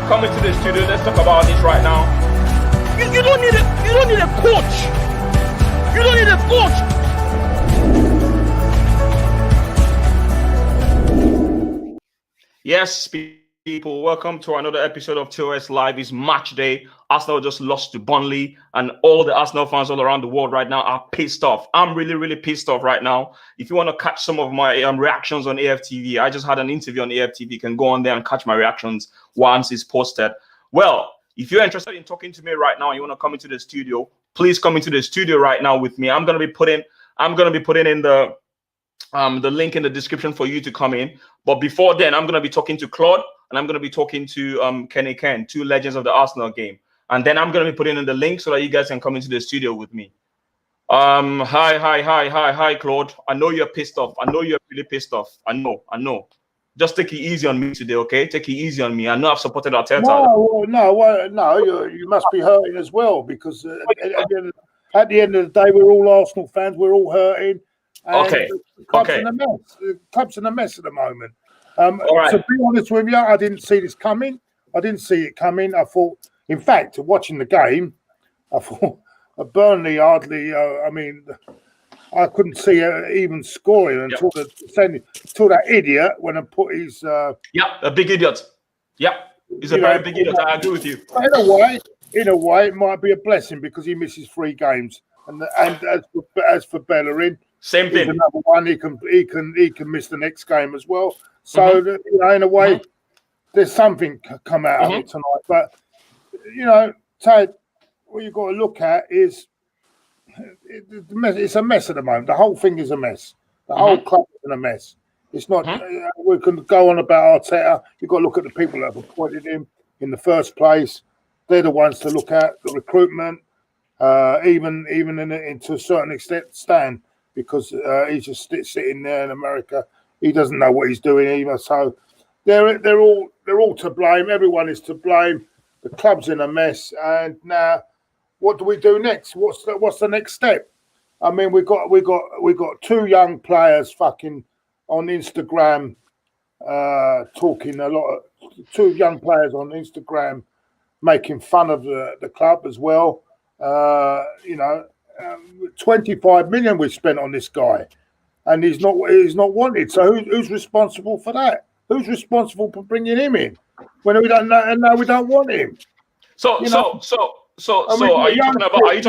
come into the studio. Let's talk about this right now. You don't need a coach. You don't need a coach. Yes, people, welcome to another episode of TOS Live. It's match day. Arsenal just lost to Burnley, and all the Arsenal fans all around the world right now are pissed off. I'm really pissed off right now. If you want to catch some of my reactions on AFTV, I just had an interview on AFTV. You can go on there and catch my reactions once it's posted. Well, if you're interested in talking to me right now and you want to come into the studio, please come into the studio right now with me. I'm gonna be putting in the link in the description for you to come in. But before then, I'm gonna be talking to Claude and I'm gonna be talking to Kenny Ken, two legends of the Arsenal game. And then I'm gonna be putting in the link so that you guys can come into the studio with me. Hi, Claude. I know you're pissed off. I know you're really pissed off. I know. Just take it easy on me today, okay? Take it easy on me. I know I've supported Arteta. No. You must be hurting as well because at the end of the day, we're all Arsenal fans. We're all hurting. Okay. The club's in a mess at the moment. Right. To be honest with you, I didn't see this coming. I thought, in fact, watching the game, I thought Burnley hardly. I couldn't see even scoring until that idiot went and put his. A big idiot. Yeah, he's a very big idiot. I agree with you. In a way, it might be a blessing because he misses 3 games, and as for Bellerin, same thing. Another one he can miss the next game as well. So in a way, there's something come out of it tonight. But Tade, what you've got to look at is it's a mess at the moment. The whole thing is a mess. The whole club is in a mess. It's not. We can go on about Arteta. You've got to look at the people that have appointed him in the first place. They're the ones to look at. The recruitment, even to a certain extent, Stan, because he's just sitting there in America. He doesn't know what he's doing either. So they're all to blame. Everyone is to blame. The club's in a mess, and now what do we do next? What's the next step? I mean, we got 2 young players fucking on Instagram talking a lot. 2 young players on Instagram making fun of the club as well. 25 million we spent on this guy, and he's not wanted. So who's responsible for that? Who's responsible for bringing him in when we don't know and now we don't want him? So are you talking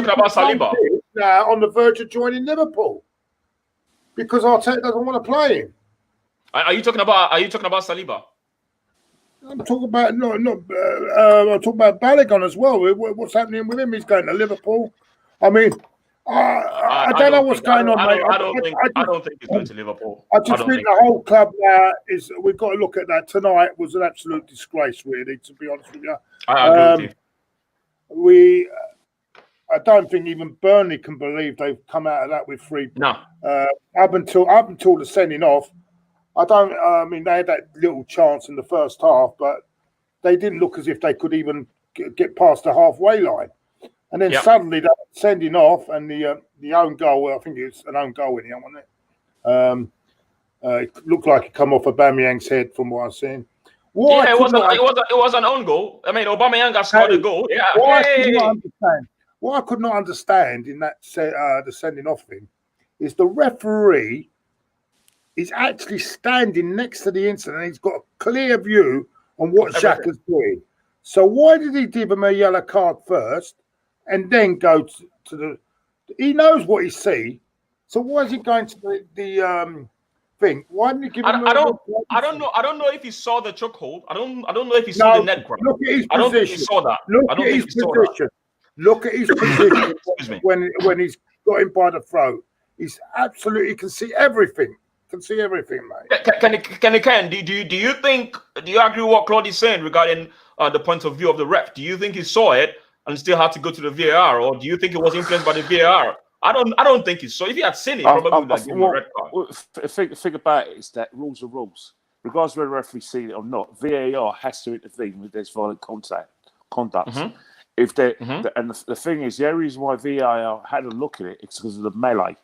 about Saliba? Now on the verge of joining Liverpool because Arteta doesn't want to play him. Are you talking about Saliba? I'm talking about I'm talking about Balogun as well. What's happening with him? He's going to Liverpool. I mean, I don't know what's going on, mate. I don't think he's going to Liverpool. I just think the whole club now is. We've got to look at that. Tonight was an absolute disgrace, really. To be honest with you, I agree with you. I don't think even Burnley can believe they've come out of that with 3. No. Up until the sending off, I mean, they had that little chance in the first half, but they didn't look as if they could even get past the halfway line. And then suddenly that sending off and the own goal, I think it's an own goal in here, wasn't it? It looked like it come off Aubameyang's head from what I've seen. It was an own goal. I mean, Aubameyang has scored a goal. Yeah. What I could not understand in that the sending off thing is the referee is actually standing next to the incident. He's got a clear view on what Xhaka's doing. So why did he give him a yellow card first and then go to the? He knows what he sees. So why is he going to the thing? Why didn't he give him? I don't know if he saw the chokehold. I don't know if he saw the net grab. Look at his position. I don't think he saw that. Look at his position when he's got him by the throat. He's absolutely can see everything. Can see everything, mate. Ken, do you agree with what Claude is saying regarding the point of view of the ref? Do you think he saw it and still had to go to the VAR, or do you think it was influenced by the VAR? I don't think he saw. If he had seen it, probably would have given him a red card. The thing about it is that rules are rules. Regardless of whether the referee seen it or not, VAR has to intervene with this violent conduct. If and the thing is, the only reason why VAR had a look at it is because of the melee.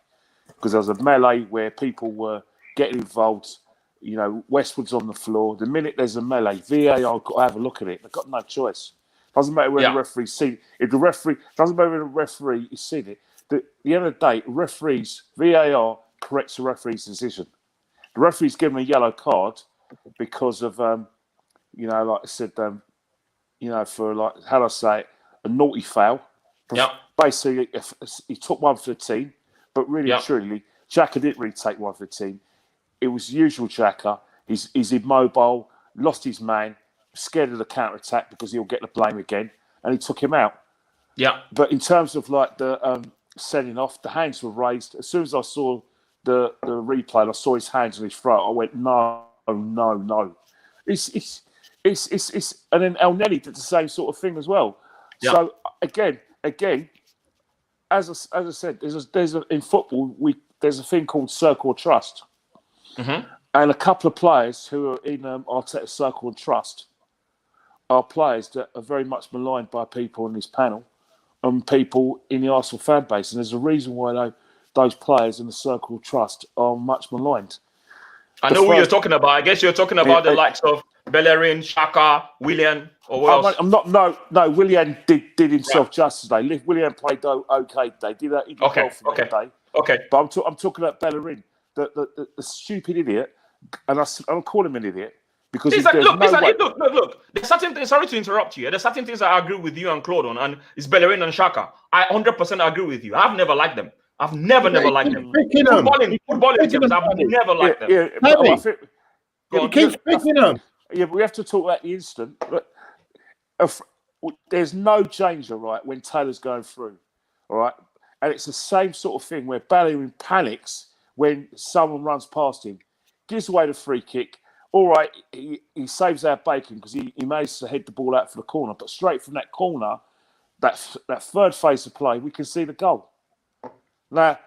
Because there was a melee where people were getting involved You know, Westwood's on the floor. The minute there's a melee, VAR got to have a look at it. They've got no choice. Doesn't matter where the referee's seen it. If the referee doesn't matter where the referee has seen it. At the end of the day, VAR corrects the referee's decision. The referee's given a yellow card because of you know, like I said, you know, for like how do I say it, a naughty foul. Yeah. Basically, he took one for the team, but really and truly, Xhaka didn't really take one for the team. It was the usual Xhaka. He's immobile, lost his man, scared of the counter attack because he'll get the blame again, and he took him out. Yeah. But in terms of like the sending off, the hands were raised. As soon as I saw the replay, and I saw his hands on his throat, I went, no. It's and then El Neni did the same sort of thing as well. Yeah. So again, as I said, in football there's a thing called circle of trust, and a couple of players who are in Arteta's circle of trust are players that are very much maligned by people in this panel and people in the Arsenal fan base, and there's a reason why those players in the circle of trust are much maligned. I know who you're talking about. I guess you're talking about the likes of Bellerin, Xhaka, Willian, or what else? I'm not. No. Willian did himself justice today. Willian played okay today. He did well for today. Okay. But I'm talking about Bellerin, the stupid idiot, and I'll call him an idiot because look. There's certain things. Sorry to interrupt you. There's certain things I agree with you and Claude on, and it's Bellerin and Xhaka. I 100% agree with you. I've never liked them. I've never liked them. Footballing teams, I've never liked them. He keeps picking them. Yeah, but we have to talk about the instant. There's no danger, right, when Taylor's going through, all right? And it's the same sort of thing where Bellerin panics when someone runs past him, gives away the free kick. All right, he saves our bacon because he manages to head the ball out for the corner. But straight from that corner, that third phase of play, we can see the goal. Now,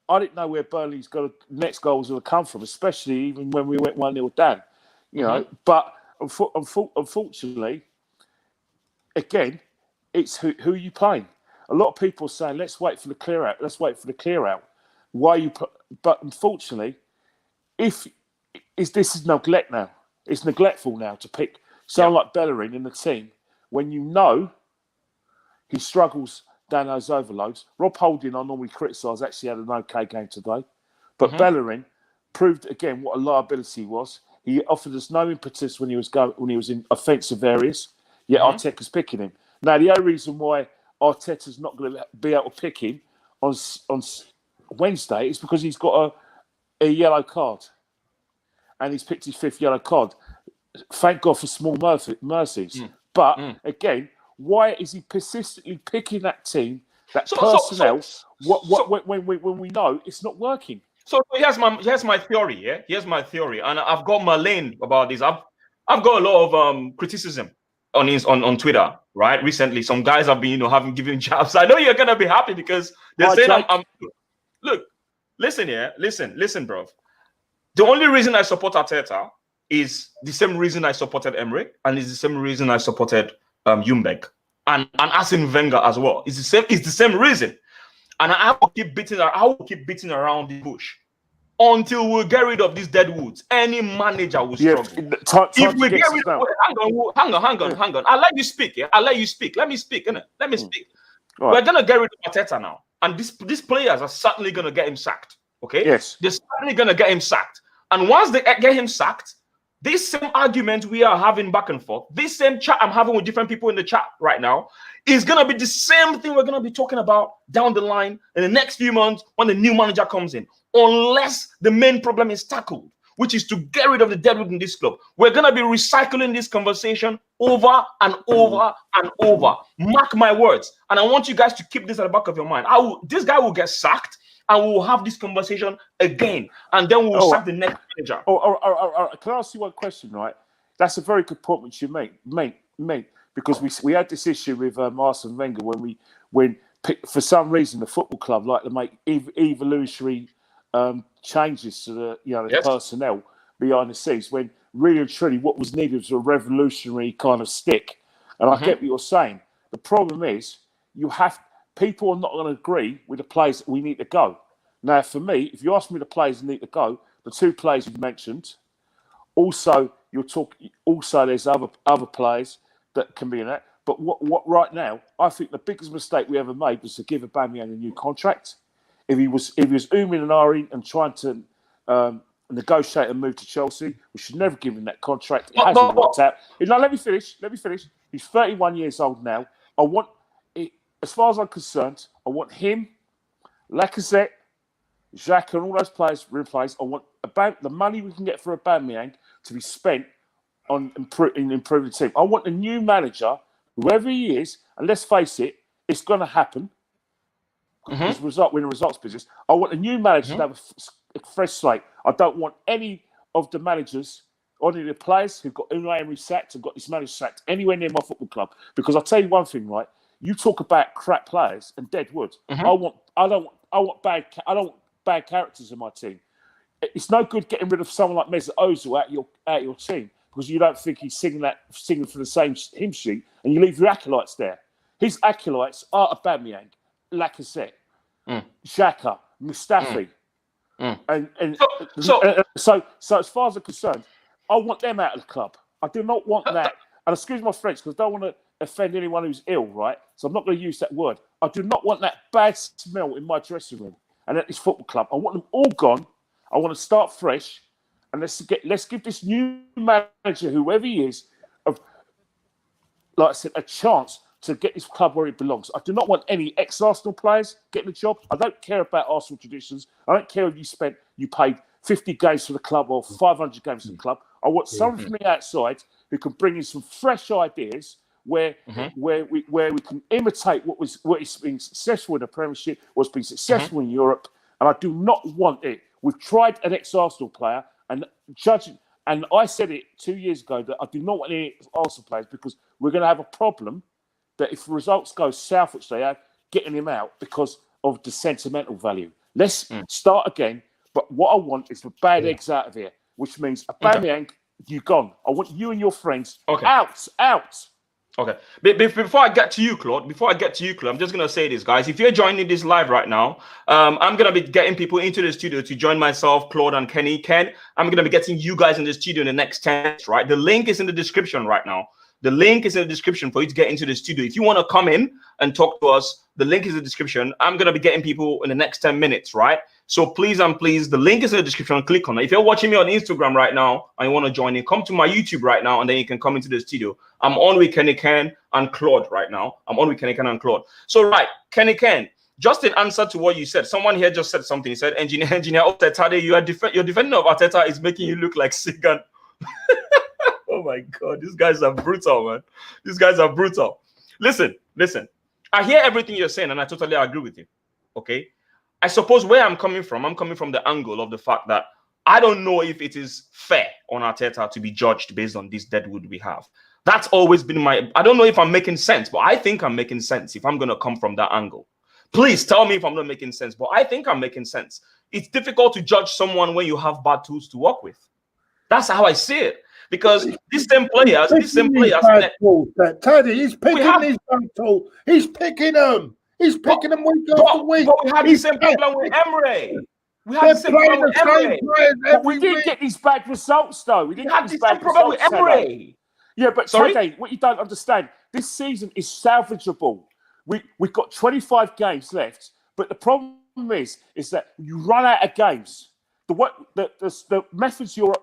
I didn't know where Burnley's next goal was going to come from, especially even when we went 1-0 down. You know, but unfortunately, again, it's who are you playing? A lot of people are saying, let's wait for the clear out. Why you put? But unfortunately, this is neglect now. It's neglectful now to pick someone like Bellerin in the team when you know he struggles down those overloads. Rob Holding, I normally criticise, actually had an okay game today, but Bellerin proved again what a liability he was. He offered us no impetus when he was in offensive areas, yet Arteta's picking him. Now, the only reason why Arteta's not going to be able to pick him on Wednesday is because he's got a yellow card. And he's picked his 5th yellow card. Thank God for small mercies. But, again, why is he persistently picking that team, personnel, when we know it's not working? So here's my theory. Yeah, here's my theory, and I've got my lane about this. I've got a lot of criticism on Twitter. Right, recently some guys have been having given jabs. I know you're gonna be happy because they're saying I'm. Look, listen, bro. The only reason I support Arteta is the same reason I supported Emery, and it's the same reason I supported Ljungberg and Arsene Wenger as well. It's the same reason. And I will keep beating around the bush until we get rid of these dead woods. Any manager will struggle. If we get rid of hang on. I'll let you speak. Yeah? I'll let you speak. Let me speak. Innit? Let me speak. Right. We're gonna get rid of Arteta now, and these players are certainly gonna get him sacked. Okay. Yes. They're certainly gonna get him sacked. And once they get him sacked, this same argument we are having back and forth, this same chat I'm having with different people in the chat right now, is going to be the same thing we're going to be talking about down the line in the next few months when the new manager comes in. Unless the main problem is tackled, which is to get rid of the deadwood in this club. We're going to be recycling this conversation over and over and over. Mark my words. And I want you guys to keep this at the back of your mind. This guy will get sacked, and we'll have this conversation again. And then we'll sack the next manager. Can I ask you one question, right? That's a very good point which you make. Because we had this issue with Arsene Wenger when for some reason the football club like to make evolutionary changes to the personnel behind the scenes when really and truly what was needed was a revolutionary kind of stick. And I get what you're saying. The problem is people are not going to agree with the players that we need to go. Now, for me, if you ask me the players that need to go, the two players you mentioned. Also, there's other players that can be in that. But what right now, I think the biggest mistake we ever made was to give Aubameyang a new contract. If he was umming and ahhing and trying to negotiate and move to Chelsea, we should never give him that contract. It hasn't worked out. Now, let me finish. He's 31 years old now. As far as I'm concerned, I want him, Lacazette, Xhaka, and all those players replaced. I want the money we can get for Aubameyang to be spent on improving the team. I want a new manager, whoever he is, and let's face it, it's going to happen. Because we're in a results business. I want a new manager to have a fresh slate. I don't want any of the managers or any of the players who've got Unai Emery sacked and got this manager sacked anywhere near my football club. Because I'll tell you one thing, right? You talk about crap players and dead wood. I don't want bad characters in my team. It's no good getting rid of someone like Mesut Ozil out your team because you don't think he's singing for the same hymn sheet, and you leave your acolytes there. His acolytes are Aubameyang, Lacazette, Xhaka, Mustafi, so as far as I'm concerned, I want them out of the club. I do not want that. And excuse my French because I don't want to offend anyone who's ill, right? So I'm not going to use that word. I do not want that bad smell in my dressing room and at this football club. I want them all gone. I want to start fresh, and let's give this new manager, whoever he is, like I said, a chance to get this club where it belongs. I do not want any ex-Arsenal players getting the job. I don't care about Arsenal traditions. I don't care if you paid 50 games for the club or 500 games for the club. I want someone from the outside who can bring in some fresh ideas where we can imitate what is being successful in the Premiership, what's been successful in Europe. And I do not want it. We've tried an ex-Arsenal player, and I said it 2 years ago that I do not want any Arsenal players because we're going to have a problem that if the results go south, which they have, getting him out because of the sentimental value. Let's start again. But what I want is the bad eggs out of here, which means Aubameyang, you're gone. I want you and your friends out. Okay. Before I get to you, Claude, I'm just going to say this, guys. If you're joining this live right now, I'm going to be getting people into the studio to join myself, Claude and Kenny Ken. I'm going to be getting you guys in the studio in the next 10 minutes, right? The link is in the description right now. The link is in the description for you to get into the studio. If you want to come in and talk to us, the link is in the description. I'm going to be getting people in the next 10 minutes, right? So please, the link is in the description. Click on it. If you're watching me on Instagram right now and you want to join in, come to my YouTube right now, and then you can come into the studio. I'm on with Kenny Ken and Claude right now. So, right, Kenny Ken, just in answer to what you said, someone here just said something. He said, engineer, Tade, your defending of Arteta is making you look like Sigan. Oh my God, these guys are brutal, man. These guys are brutal. Listen. I hear everything you're saying, and I totally agree with you. Okay? I suppose where I'm coming from the angle of the fact that I don't know if it is fair on Arteta to be judged based on this deadwood we have. That's always been I don't know if I'm making sense, but I think I'm making sense if I'm going to come from that angle. Please tell me if I'm not making sense, but I think I'm making sense. It's difficult to judge someone when you have bad tools to work with. That's how I see it. Because these same players. Tade, he's picking his bad tool. He's picking them. He's picking them week after week. But we had the same problem with Emery. We didn't get these bad results, though. We had the same problem with Emery. Yeah, but Tade, what you don't understand, this season is salvageable. We've got 25 games left, but the problem is that you run out of games. The methods you're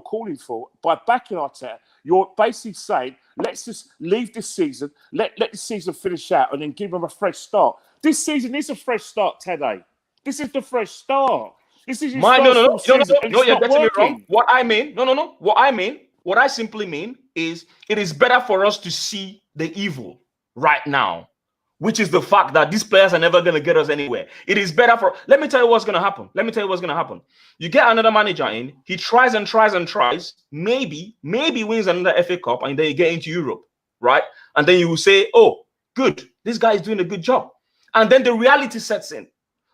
calling for by backing Arteta, you're basically saying, let's just leave this season, let the season finish out, and then give them a fresh start. This season is a fresh start, Tade. This is the fresh start. This is no, you're getting me wrong. What I simply mean is it is better for us to see the evil right now, which is the fact that these players are never going to get us anywhere. It is better for... Let me tell you what's going to happen. You get another manager in, he tries and tries, maybe wins another FA Cup, and then you get into Europe, right? And then you will say, oh, good, this guy is doing a good job. And then the reality sets in.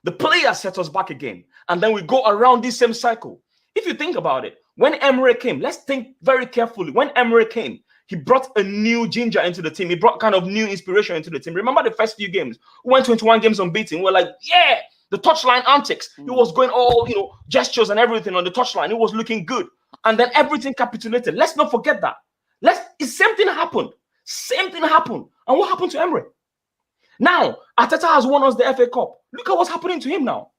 The players set us back again. And then we go around this same cycle. If you think about it, when Emery came, let's think very carefully. When Emery came, he brought a new ginger into the team. He brought kind of new inspiration into the team. Remember the first few games? We went 21 games unbeaten. We're like, yeah, The touchline antics. He was going all, gestures and everything on the touchline. It was looking good. And then everything capitulated. Let's not forget that. Same thing happened. Same thing happened. And what happened to Emery? Now, Arteta has won us the FA Cup. Look at what's happening to him now.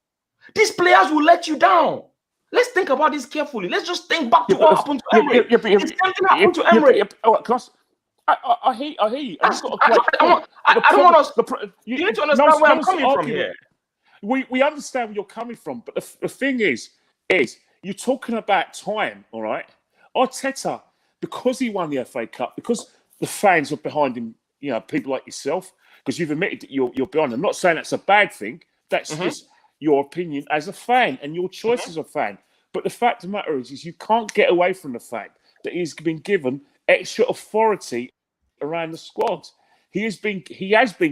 These players will let you down. Let's think about this carefully. Let's just think back to what happened to Emery. The same thing happened to Emery. I hear you. You need to understand where I'm coming from here. We understand where you're coming from, but the thing is you're talking about time, all right? Arteta, because he won the FA Cup, because the fans are behind him, people like yourself, because you've admitted that you're behind him. I'm not saying that's a bad thing. That's just your opinion as a fan and your choice as a fan. But the fact of the matter is you can't get away from the fact that he's been given extra authority around the squad. He has been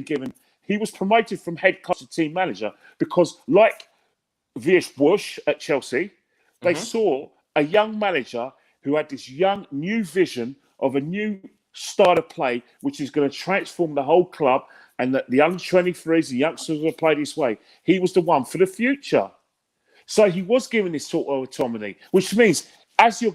given. He was promoted from head coach to team manager because, like Bush at Chelsea, they saw a young manager who had this young, new vision of a new style of play, which is going to transform the whole club, and that the under-23s, the youngsters will play this way. He was the one for the future. So he was given this sort of autonomy, which means as you're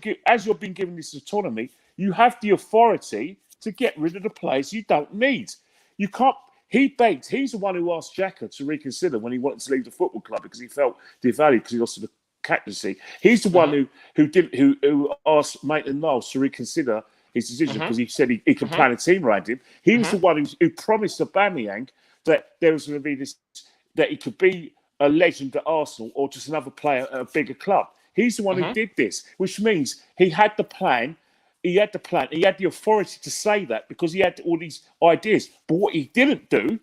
being given this autonomy, you have the authority to get rid of the players you don't need. You can't. He's the one who asked Xhaka to reconsider when he wanted to leave the football club because he felt devalued because he lost the captaincy. He's the one who asked Maitland-Niles to reconsider his decision because he said he could plan a team around him. He was the one who promised Aubameyang that there was going to be this, that he could be a legend at Arsenal or just another player at a bigger club. He's the one who did this, which means he had the plan. He had the authority to say that because he had all these ideas. But what he didn't do,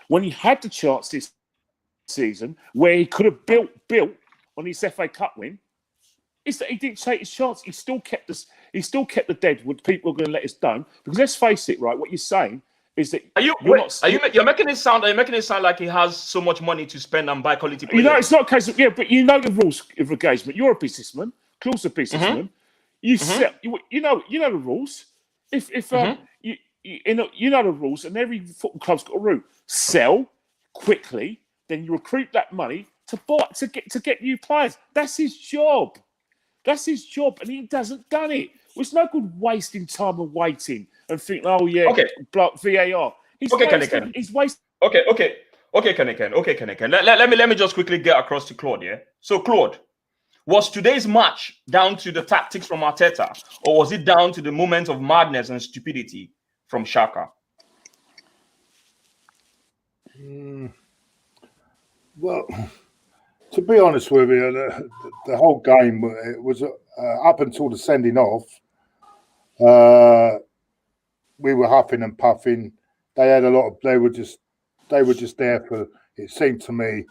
when he had the chance this season, where he could have built on his FA Cup win, is that he didn't take his chance. He still kept the deadwood. People are going to let us down because let's face it, right? What you're saying is that you're making it sound like he has so much money to spend and buy quality players. It's not a case of but you know the rules of engagement. You're a businessman. Claude's a businessman. You sell. You know the rules. If you know the rules, and every football club's got a rule: sell quickly, then you recruit that money to get new players. That's his job. That's his job, and he hasn't done it. Well, it's no good wasting time and waiting and thinking, VAR. He's wasting. Okay, Kenny Ken. Let me just quickly get across to Claude. Yeah. So Claude, was today's match down to the tactics from Arteta, or was it down to the moment of madness and stupidity from Xhaka? Well, to be honest with you, the whole game was up until the sending off. We were huffing and puffing. They were just there for, it seemed to me.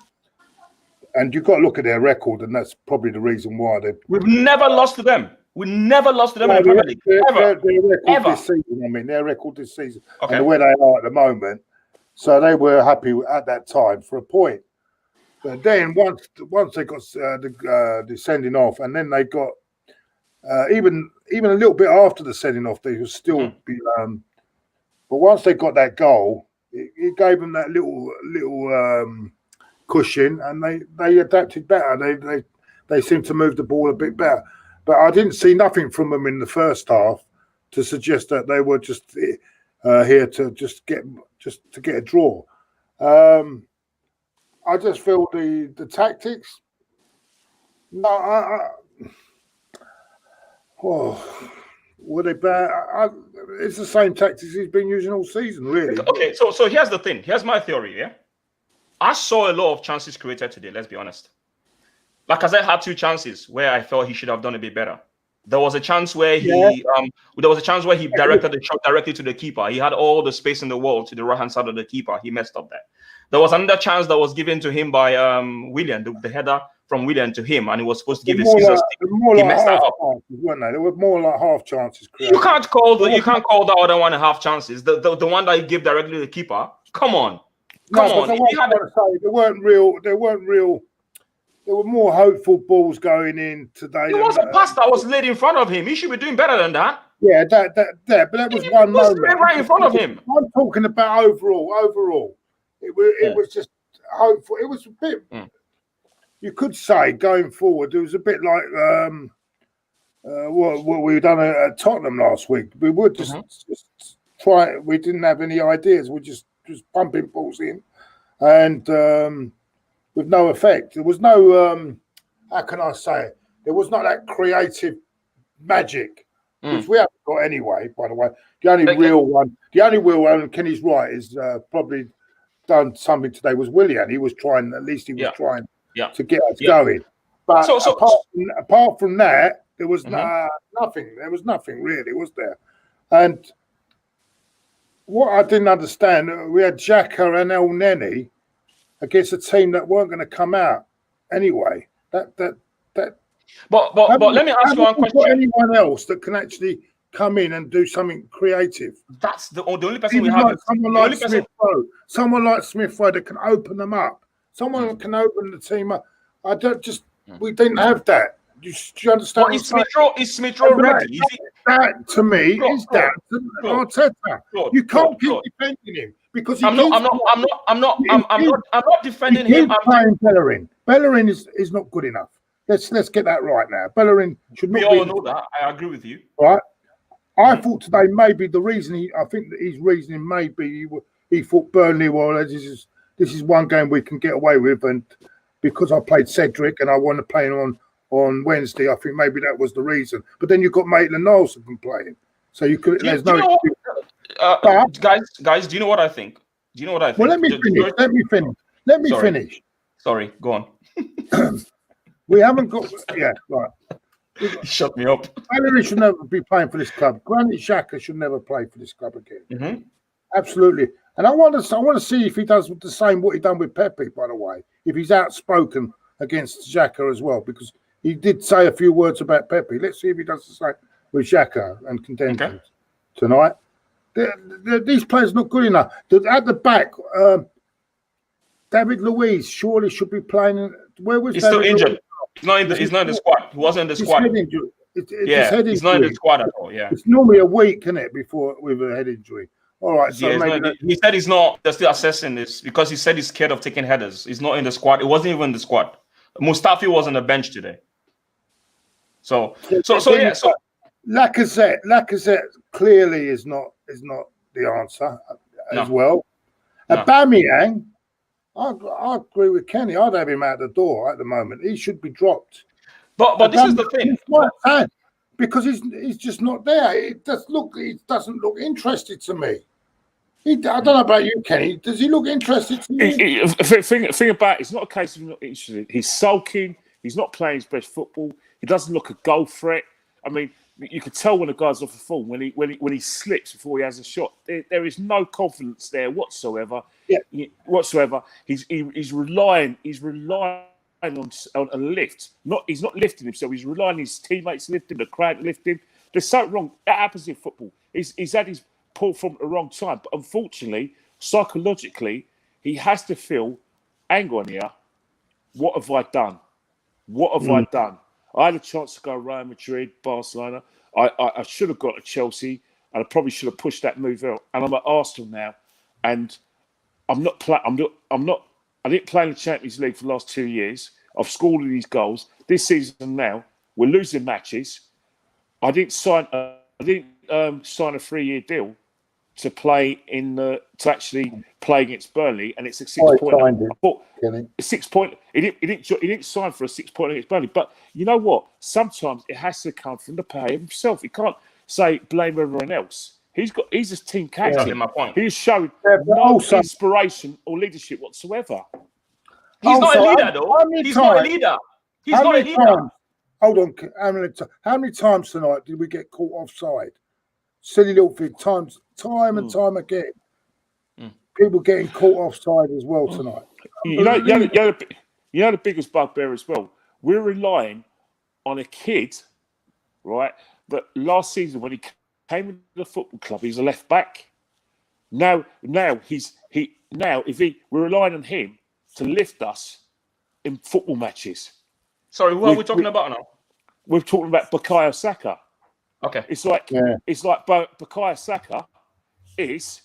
And you've got to look at their record, and that's probably the reason why we've never lost to them. We never lost to them in the Premier League. Their record this season, and where they are at the moment. So they were happy at that time for a point. But then once they got the sending off, and then they got even a little bit after the sending off, they would still be. But once they got that goal, it gave them that little cushion, and they adapted better. They seemed to move the ball a bit better. But I didn't see nothing from them in the first half to suggest that they were just here to get a draw. I just feel the tactics. No, were they bad? It's the same tactics he's been using all season, really. Okay, so here's the thing. Here's my theory. Yeah, I saw a lot of chances created today. Let's be honest. Like I had 2 chances where I felt he should have done a bit better. There was a chance where he directed the shot directly to the keeper. He had all the space in the world to the right-hand side of the keeper. He messed up there. There was another chance that was given to him by William, the header from William to him, and he was supposed to give a scissor stick. He messed that up. There were more like half chances created. You can't call the other 1.5 chances. The one that he gave directly to the keeper. Come on. There weren't real. There were more hopeful balls going in today. There was a pass that was laid in front of him. He should be doing better than that. Yeah, but that was one moment right in front of him. I'm talking about overall. It was just hopeful. It was a bit. You could say going forward, it was a bit like what we done at Tottenham last week. We would just try. We didn't have any ideas. We just pumping balls in, and with no effect. There was no. How can I say it? There was not that creative magic, which we haven't got anyway. By the way, the only real one, and Kenny's right, is probably done something today was Willian. He was trying. At least he was trying to get us going. But apart from that, there was nothing. There was nothing really, was there? And what I didn't understand, we had Xhaka and El Neni against a team that weren't going to come out anyway. But let me ask you one question. Anyone else that can actually come in and do something creative? That's the only person we have. Someone like Smith Rowe that can open them up. Someone that can open the team up. We didn't have that. Do you understand? Well, is Smith Rowe ready? That to me is down to Arteta. You can't keep defending him because I'm not defending him. I'm playing Bellerin. Bellerin is not good enough. Let's get that right now. Bellerin should not. We all know that. I agree with you. Right. I thought today maybe the reason I think that his reasoning maybe he thought Burnley, well, this is one game we can get away with, and because I played Cedric and I want to play him on Wednesday, I think maybe that was the reason. But then you've got Maitland-Niles who can play him, so you could. There's no. Guys, do you know what I think? Do you know what I think? Well, let me finish. Sorry, go on. We haven't got. Yeah, right. Shut me up. Valerie should never be playing for this club. Granit Xhaka should never play for this club again. Absolutely. And I want to see if he does the same what he done with Pepe. By the way, if he's outspoken against Xhaka as well, because he did say a few words about Pepe. Let's see if he does the same with Xhaka and condemn him tonight. These players not good enough. At the back, David Luiz surely should be playing. Where was he's David still injured? Luiz? He's not in the squad. He wasn't in the squad. He's not in the squad at all. Yeah, it's normally a week, isn't it, before with a head injury? All right. So he said he's not. They're still assessing this because he said he's scared of taking headers. He's not in the squad. It wasn't even in the squad. Mustafi was on the bench today. So Lacazette clearly is not the answer as well. Aubameyang, I agree with Kenny. I'd have him out the door at the moment. He should be dropped. But this is the thing. Because he's just not there. It doesn't look interested to me. I don't know about you, Kenny. Does he look interested to you? Thing about it's not a case of not interested. He's sulking. He's not playing his best football. He doesn't look a goal threat. I mean, you can tell when a guy's off the form when he slips before he has a shot. There is no confidence there whatsoever. Yeah. Whatsoever. He's relying on a lift. He's not lifting himself. He's relying on his teammates lifting, the crowd lifting. There's something wrong. That happens in football. He's had his pull from at the wrong time. But unfortunately, psychologically, he has to feel, hang on here, what have I done? What have I done? I had a chance to go Real Madrid, Barcelona. I should have got to Chelsea, and I probably should have pushed that move out. And I'm at Arsenal now, and I'm not playing. I didn't play in the Champions League for the last 2 years. I've scored all these goals this season. Now we're losing matches. I didn't sign a 3-year deal to play to actually play against Burnley, and it's a 6-point. A 6 point. He didn't sign for a 6 point against Burnley. But you know what? Sometimes it has to come from the player himself. He can't say blame everyone else. He's a team captain. Exactly my point. He's showing no inspiration or leadership whatsoever. He's not a leader, though. He's not a leader. He's not a leader. Hold on. How many times tonight did we get caught offside? Silly little thing. Time and time again. People getting caught offside as well tonight. You know the biggest bugbear as well. We're relying on a kid, right? But last season when he came into the football club, he's a left back. Now we're relying on him to lift us in football matches. Sorry, who are we talking about now? We're talking about Bukayo Saka. Okay. It's like Bukayo Saka is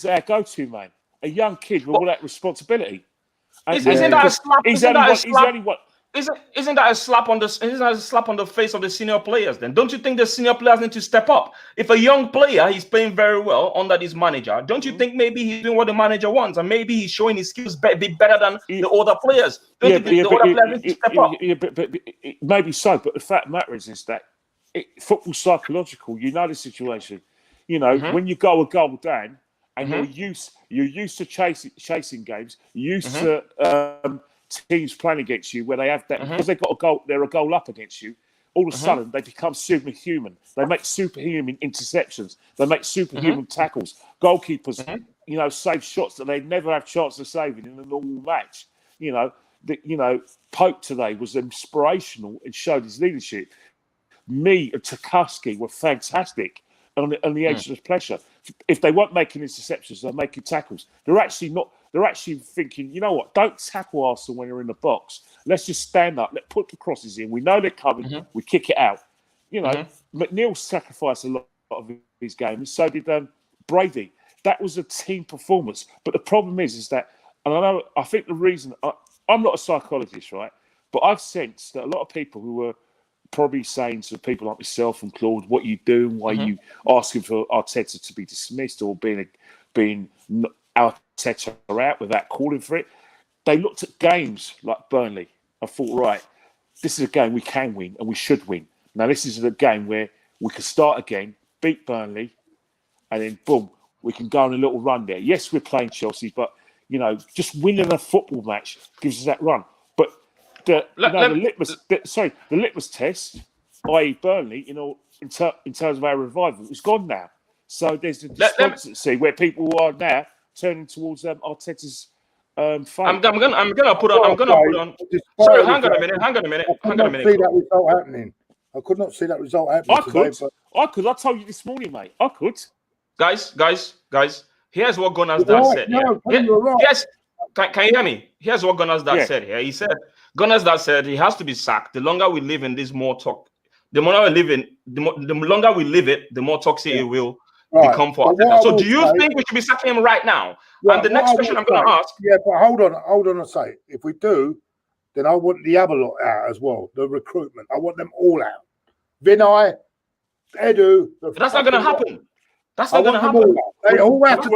our go-to man. A young kid with all that responsibility. Isn't that a slap? He's Isn't that a only slap? one. Isn't that a slap on the? Isn't that a slap on the face of the senior players? Then don't you think the senior players need to step up? If a young player is playing very well under this manager, don't you think maybe he's doing what the manager wants, and maybe he's showing his skills a bit better than the other players? Don't you think the other players need to step up? But maybe so. But the fact of the matter is that football's psychological. You know the situation. You know when you go a goal down, and you're used to chasing games, you're used to teams playing against you where they have that because they've got a goal, they're a goal up against you. All of a sudden, they become superhuman. They make superhuman interceptions. They make superhuman tackles. Goalkeepers, save shots that they never have chance of saving in a normal match. Pope today was inspirational and showed his leadership. Me and Tarkowski were fantastic on the edge of pressure. If they weren't making interceptions, they're making tackles. They're actually thinking, you know what? Don't tackle Arsenal when they're in the box. Let's just stand up. Let's put the crosses in. We know they're coming. We kick it out. McNeil sacrificed a lot of his game, and so did Brady. That was a team performance. But the problem is that, and I think the reason I'm not a psychologist, right? But I've sensed that a lot of people who were probably saying to people like myself and Claude, what you doing? Why you asking for Arteta to be dismissed or being Arteta out without calling for it? They looked at games like Burnley and thought, right, this is a game we can win and we should win. Now this is a game where we can start again, beat Burnley, and then boom, we can go on a little run there. Yes, we're playing Chelsea, but just winning a football match gives us that run. But the litmus test, i.e. Burnley, in terms of our revival, is gone now. So there's a despondency where people are now turning towards Arteta's fate. I'm gonna put on. Sorry, hang on a minute. I could not see that result happening. I could not see that result happening. I could. I told you this morning, mate. I could. Guys. Here's what Gunnar's dad said. Yes. Can you hear me? Here's what Gunnar's dad said here. He said, Gunnar's dad said he has to be sacked. The longer we live in this more talk, the longer we live it, the more toxic it will become for Arteta. So do you think we should be sacking him right now? And the next question I'm going to ask. Yeah, but hold on a sec. If we do, then I want the other lot out as well. The recruitment. I want them all out. Vinay, Edu. That's not going to happen. That's not going to happen. They all have to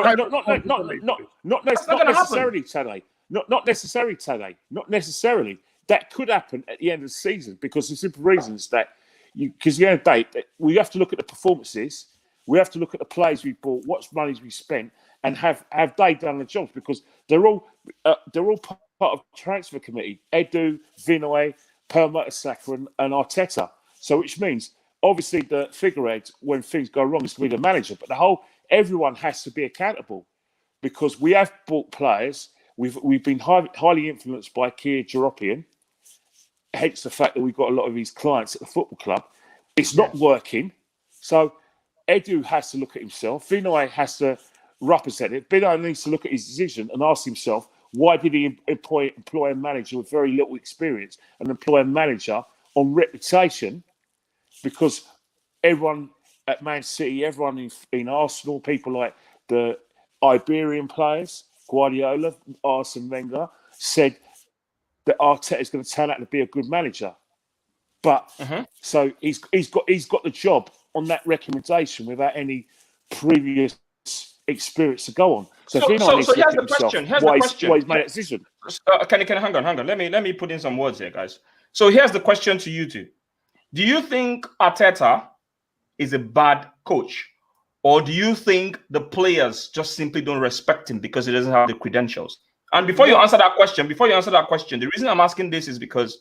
not necessarily today. Not necessarily today. Not necessarily. That could happen at the end of the season because the simple reason is that because the end of the day, we have to look at the performances. We have to look at the players we bought, what monies we spent, and have they done the jobs because they're all part of the transfer committee. Edu, Vinay, Mertesacker, and Arteta. So which means obviously the figurehead when things go wrong is to be the manager, but everyone has to be accountable because we have bought players. We've been highly influenced by Kia Jaropian, hence the fact that we've got a lot of these clients at the football club. It's not working, so Edu has to look at himself. Vinay has to represent it. Vinay needs to look at his decision and ask himself, why did he employ a manager with very little experience and employ a manager on reputation? Because everyone at Man City, everyone in Arsenal, people like the Iberian players, Guardiola, Arsene Wenger, said that Arteta is going to turn out to be a good manager. But so he's got the job on that recommendation without any previous experience to go on. So here's the question. Why he's made that decision. Can hang on. Let me put in some words here, guys. So here's the question to you two. Do you think Arteta is a bad coach? Or do you think the players just simply don't respect him because he doesn't have the credentials? And before you answer that question, the reason I'm asking this is because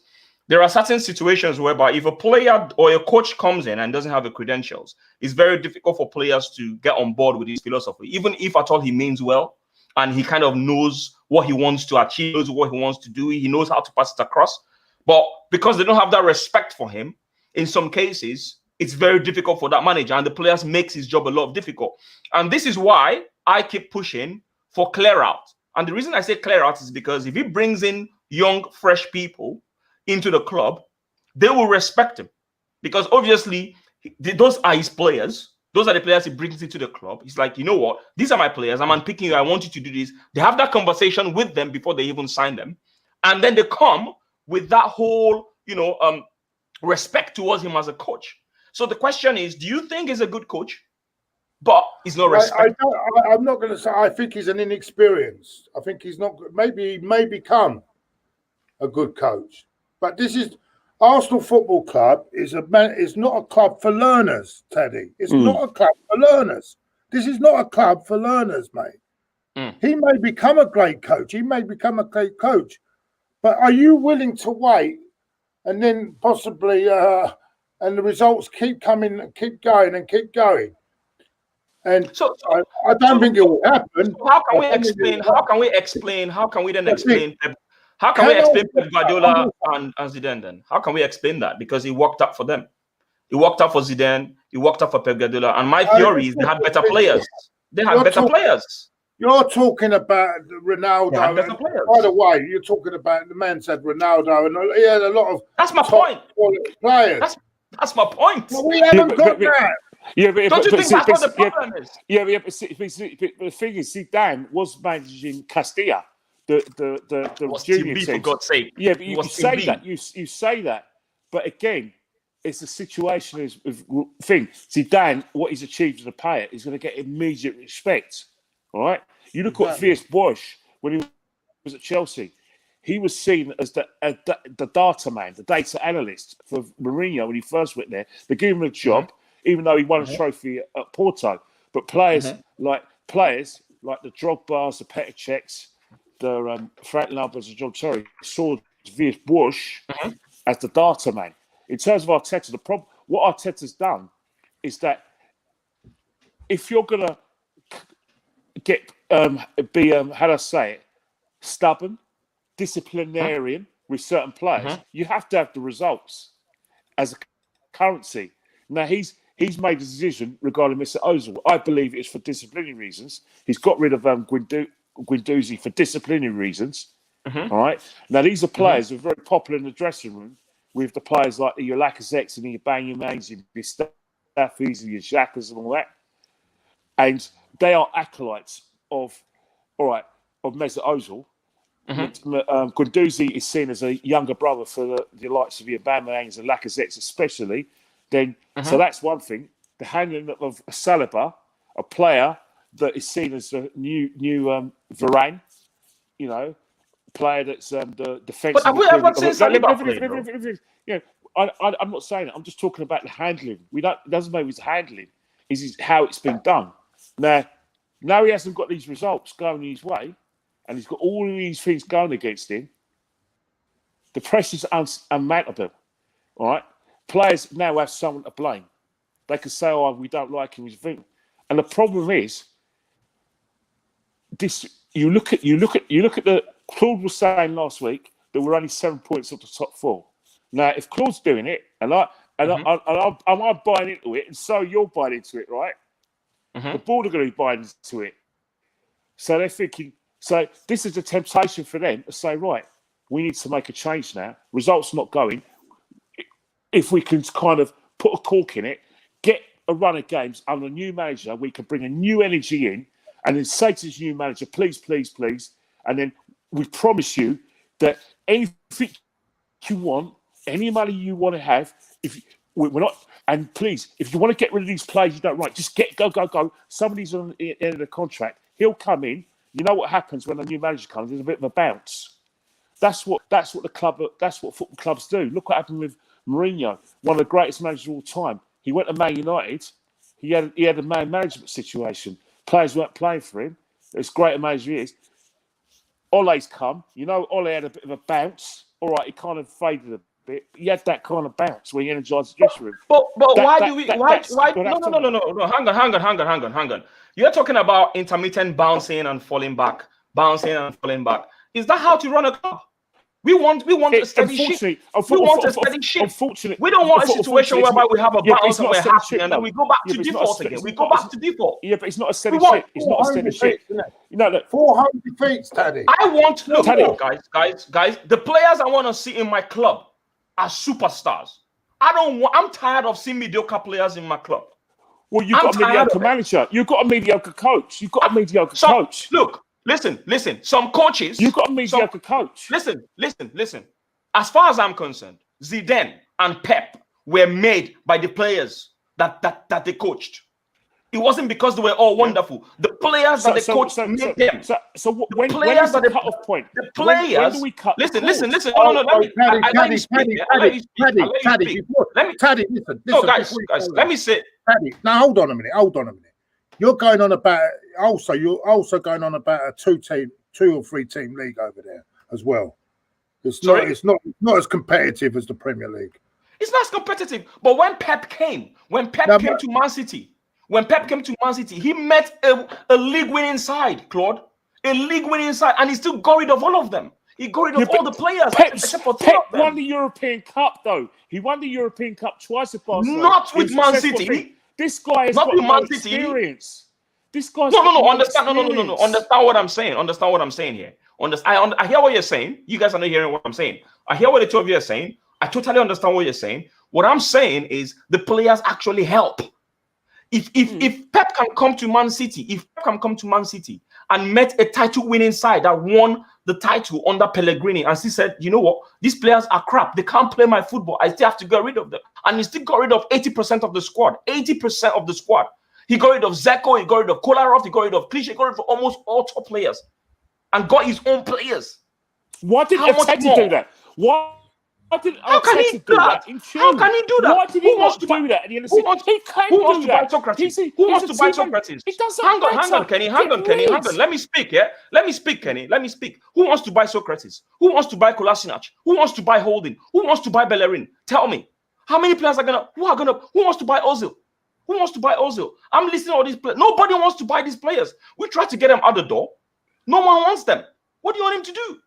there are certain situations whereby if a player or a coach comes in and doesn't have the credentials, it's very difficult for players to get on board with his philosophy, even if at all he means well and he kind of knows what he wants to achieve, knows what he wants to do, he knows how to pass it across. But because they don't have that respect for him, in some cases, it's very difficult for that manager, and the players makes his job a lot difficult. And this is why I keep pushing for clear out. And the reason I say clear out is because if he brings in young, fresh people into the club, they will respect him. Because obviously, those are his players. Those are the players he brings into the club. He's like, you know what? These are my players. I'm unpicking you. I want you to do this. They have that conversation with them before they even sign them. And then they come with that whole, respect towards him as a coach. So the question is, do you think he's a good coach? But he's not respected. I'm not going to say. I think he's an inexperienced. I think he's not. Maybe he may become a good coach. But this is Arsenal Football Club is not a club for learners, Teddy. It's not a club for learners. This is not a club for learners, mate. He may become a great coach. He may become a great coach. But are you willing to wait and then possibly and the results keep coming, keep going and keep going? And so I don't think it will happen. So how can we explain? How can we explain Pep Guardiola and Zidane then? How can we explain that? Because he worked out for them. He worked out for Zidane. He worked out for Pep Guardiola. And my theory is they had better players. They had better players. You're talking about Ronaldo. By the way, you're talking about the man said Ronaldo, and he had a lot of. That's my point. Players. That's my point. Well, we haven't got that. Yeah, but don't you think that's what the problem is? Yeah, but the thing is, Zidane was managing Castilla, the junior team. For God's sake. Yeah, but you say that. You say that, but again, it's a situation of thing. Zidane, what he's achieved as a player, is going to get immediate respect. All right, you look at Viers-Boas when he was at Chelsea. He was seen as the data man, the data analyst for Mourinho when he first went there. They gave him a job. Even though he won a trophy at Porto, but players like the Drogbas, the Petr Cechs, the Frank Lampards, and John Terry saw Viers-Boas as the data man. In terms of Arteta, the problem, what Arteta's done is that if you're gonna get how do I say it, stubborn, disciplinarian with certain players, you have to have the results as a currency. Now he's made a decision regarding Mr. Ozil. I believe it's for disciplinary reasons. He's got rid of Guendouzi for disciplinary reasons. All right. Now these are players who are very popular in the dressing room with the players like your Lacazettes and your Banyamanes and your Mustaphis and your Xhakas and all that. And they are acolytes of Mesut Ozil. Guendouzi is seen as a younger brother for the likes of your Banyamanes and Lacazettes especially. Then, so that's one thing. The handling of Saliba, a player that is seen as the new Varane, player that's the defensive. But have we ever seen Saliba play? I'm not saying it. I'm just talking about the handling. It doesn't matter his handling. It's how it's been done. Now he hasn't got these results going his way, and he's got all of these things going against him. The pressure's unmountable. All right. Players now have someone to blame. They can say, "Oh, we don't like him." And the problem is, this. You look at the. Claude was saying last week that we're only 7 points off the top four. Now, if Claude's doing it, and I'm buying into it, and so you're buying into it, right? The board are going to be buying into it. So they're thinking. So this is a temptation for them to say, right, we need to make a change now. Results not going. If we can kind of put a cork in it, get a run of games under a new manager, we can bring a new energy in and then say to this new manager, please, please, please. And then we promise you that anything you want, any money you want to have, we're not, and please, if you want to get rid of these players you don't like, just go. Somebody's on the end of the contract. He'll come in. You know what happens when a new manager comes? There's a bit of a bounce. That's what football clubs do. Look what happened with Mourinho, one of the greatest managers of all time. He went to Man United. He had a man management situation. Players weren't playing for him. As great a manager he is. Ole's come. Ole had a bit of a bounce. All right, he kind of faded a bit. But he had that kind of bounce where he energized the dressing room. But why do we? Why? No. Hang on. You're talking about intermittent bouncing and falling back. Is that how to run a club? We want a steady ship. We want a steady ship. Unfortunately, we don't want a situation whereby we have a bounce and we're happy and then we go back to default again. We go back to default. Yeah, but it's not a steady ship. It's not a steady ship. Look, 400 defeats, Tade. Guys. The players I want to see in my club are superstars. I'm tired of seeing mediocre players in my club. Well, you've got a mediocre manager. You've got a mediocre coach. You've got a mediocre coach. Look, listen. Some coaches. You've got a mediocre coach. Listen. As far as I'm concerned, Zidane and Pep were made by the players that they coached. It wasn't because they were all wonderful. The players that they coached made them. So when is the cut-off point? The players. When do we cut? Listen. No. Let me speak. Tade, listen. No, guys. Let me say. Tade, now hold on a minute. You're going on about you're also going on about a 2 or 3 team league over there as well. It's not as competitive as the Premier League. It's not as competitive. But when Pep came to Man City. When Pep came to Man City, he met a league-winning side, Claude. A league-winning side, and he still got rid of all of them. He got rid of all the players. Except for Pep won the European Cup, though. He won the European Cup twice at Barcelona. Not with Man City. This guy has got no experience. This guy's Understand what I'm saying. Understand what I'm saying here. I hear what you're saying. You guys are not hearing what I'm saying. I hear what the two of you are saying. I totally understand what you're saying. What I'm saying is the players actually help. If Pep can come to Man City, and met a title-winning side that won the title under Pellegrini, and he said, you know what, these players are crap. They can't play my football. I still have to get rid of them. And he still got rid of 80% of the squad. 80% of the squad. He got rid of Xhaka. He got rid of Kolarov. He got rid of Clichy. He got rid of almost all top players, and got his own players. Why did Arteta do that? How can he do that? How can he do that? Why did he not do that at the end of the season? Who wants to buy Socrates? Who wants to buy Socrates? Hang on, Kenny. Hang on. Let me speak, yeah? Let me speak, Kenny. Let me speak. Who wants to buy Socrates? Who wants to buy Kolasinac? Who wants to buy Holding? Who wants to buy Bellerin? Tell me. How many players who wants to buy Ozil? Who wants to buy Ozil? I'm listening to all these players. Nobody wants to buy these players. We try to get them out the door. No one wants them. What do you want him to do?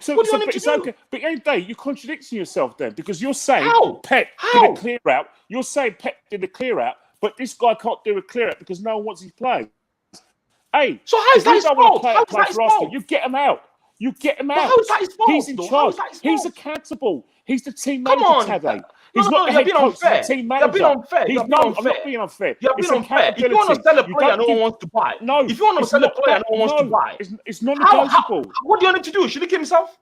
Okay. But end day, you're contradicting yourself then, because you're saying Pep did a clear out. You're saying Pep did a clear out, but this guy can't do a clear out because no one wants his players. Hey, so how is that his fault? You get him out. You get him out. How is that his fault? He's in charge. He's accountable. He's the team manager. Tade. He's not the head coach. He's the team manager. You're being unfair. I'm not being unfair. You're being unfair. If you want to sell a player, no one wants to buy. No. If you want to sell a player, no one wants to buy. It's non-negotiable. What do you want him to do? Should he kill himself?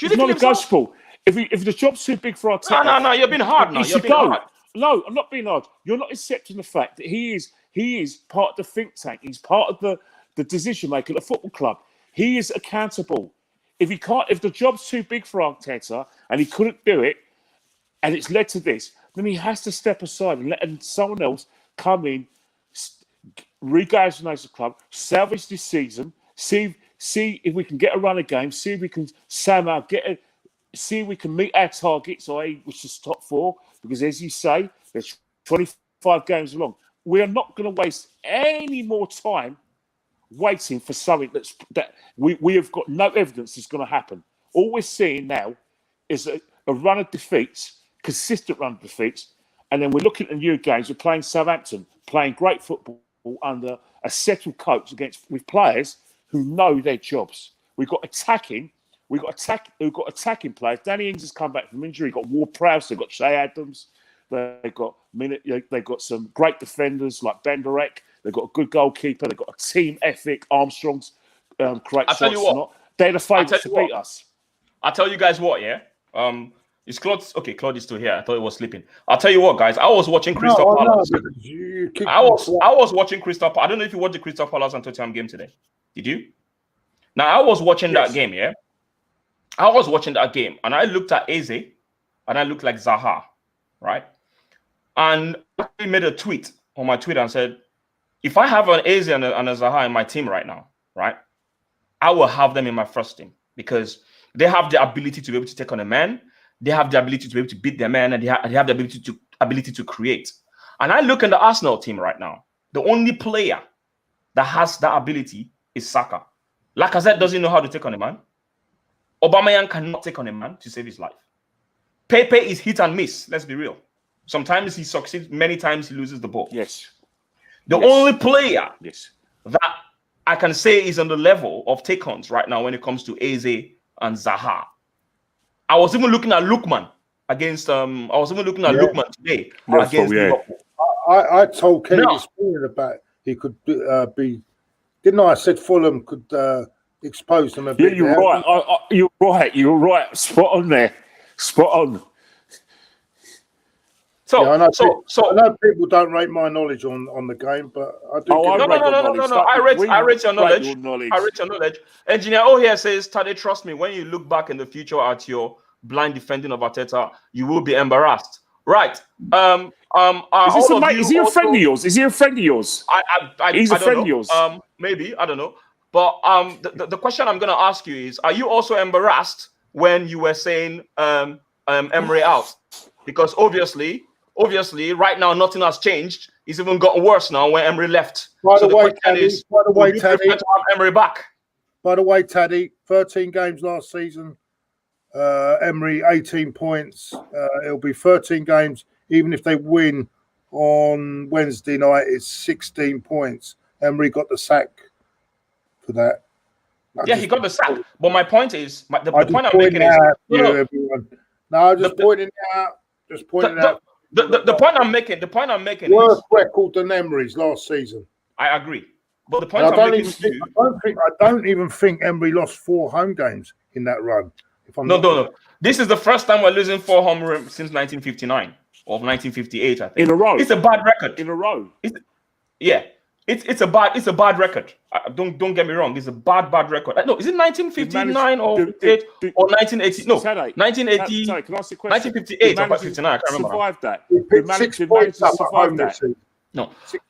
It's non-negotiable. If the job's too big for Arteta, no, you're being hard now. You're being hard. No, I'm not being hard. You're not accepting the fact that he is part of the think tank. He's part of the decision maker at the football club. He is accountable. If the job's too big for Arteta and he couldn't do it, and it's led to this, then he has to step aside and let someone else come in, regalvanize the club, salvage this season, see if we can get a run of games, see if we can somehow see if we can meet our targets, which is top 4, because as you say, there's 25 games long. We are not going to waste any more time waiting for something that we have got no evidence is going to happen. All we're seeing now is a run of defeats, consistent run of defeats, and then we're looking at new games. We're playing Southampton, playing great football under a settled coach with players who know their jobs. We've got attacking players. Danny Ings has come back from injury. We've got Ward-Prowse, they've got Che Adams, they've got some great defenders like Benderek, they've got a good goalkeeper, they've got a team ethic, Armstrong's great shots. They're the favourites to beat us. I'll tell you guys what, yeah? Is Claude okay? Claude is still here. I thought he was sleeping. I'll tell you what, guys. I was watching Crystal Palace. I was watching Crystal Palace. I don't know if you watched the Crystal Palace and Tottenham game today. Did you? Now I was watching that game. Yeah, I was watching that game, and I looked at Eze, and I looked like Zaha, right? And I made a tweet on my Twitter and said, if I have an Eze and a Zaha in my team right now, right, I will have them in my first team because they have the ability to be able to take on a man. They have the ability to be able to beat their man, and they have the ability to create. And I look at the Arsenal team right now. The only player that has that ability is Xhaka. Lacazette doesn't know how to take on a man. Aubameyang cannot take on a man to save his life. Pepe is hit and miss. Let's be real. Sometimes he succeeds. Many times he loses the ball. Yes. The only player that I can say is on the level of take-ons right now when it comes to Eze and Zaha. I was even looking at Lookman against Lookman today against Liverpool. I told Kenny No. this morning about he could be. Didn't I? I said Fulham could expose them a bit. you're there. right. You're right. Spot on there. Spot on. So, Yeah, I know. so I know people don't rate my knowledge on the game, but I do. Oh, give I it- rate your knowledge. no. I rate We your rate knowledge. your knowledge. I rate your knowledge. Engineer O here says, Tade, trust me, when you look back in the future at your blind defending of Arteta, you will be embarrassed. Right. Is he a friend of yours? Is he a friend of yours? He's a friend of yours. Maybe, I don't know. But the question I'm going to ask you is, are you also embarrassed when you were saying Emery out? Because obviously, right now, nothing has changed. It's even gotten worse now when Emery left. By So the way, question is, would you prefer to have Emery back? By the way, Taddy, 13 games last season. Emery, 18 points. It'll be 13 games. Even if they win on Wednesday night, it's 16 points. Emery got the sack for that. He got the sack. But my point is, the point I'm pointing making is, everyone. No, just pointing it out. Just pointing it out. The point I'm making Worse is record than Emery's last season. I agree. But the point I don't even think Emery lost 4 home games in that run. No. This is the first time we're losing 4 home since 1959 or 1958. I think in a row. It's a bad record. In a row. It's a bad record. Don't get me wrong. It's a bad record. No, is it 1959 or 1980? No, 1980. Sorry, can I ask you a question? 1958 or 59. I can't remember. Survived that. Did managers survive that? No. Did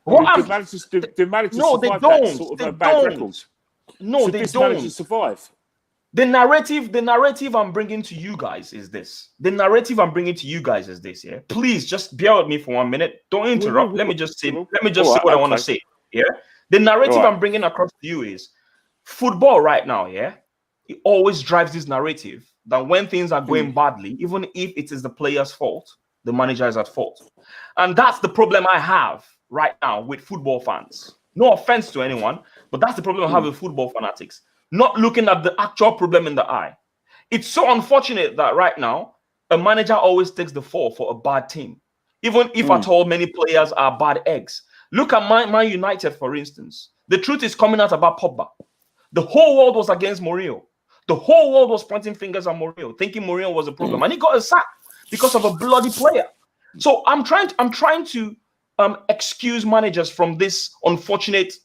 managers survive that sort of a bad record? No, they don't. Managers survive. The narrative I'm bringing to you guys is this. Yeah. Please just bear with me for 1 minute. Don't interrupt. Let me just say what I want to say. Yeah. The narrative I'm bringing across to you is football right now. Yeah. It always drives this narrative that when things are going badly, even if it is the player's fault, the manager is at fault. And that's the problem I have right now with football fans. No offense to anyone, but that's the problem I have with football fanatics. Not looking at the actual problem in the eye. It's so unfortunate that right now, a manager always takes the fall for a bad team. Even if at all many players are bad eggs. Look at Man United, for instance. The truth is coming out about Pogba. The whole world was against Mourinho. The whole world was pointing fingers at Mourinho, thinking Mourinho was a problem. And he got a sack because of a bloody player. So I'm trying to excuse managers from this unfortunate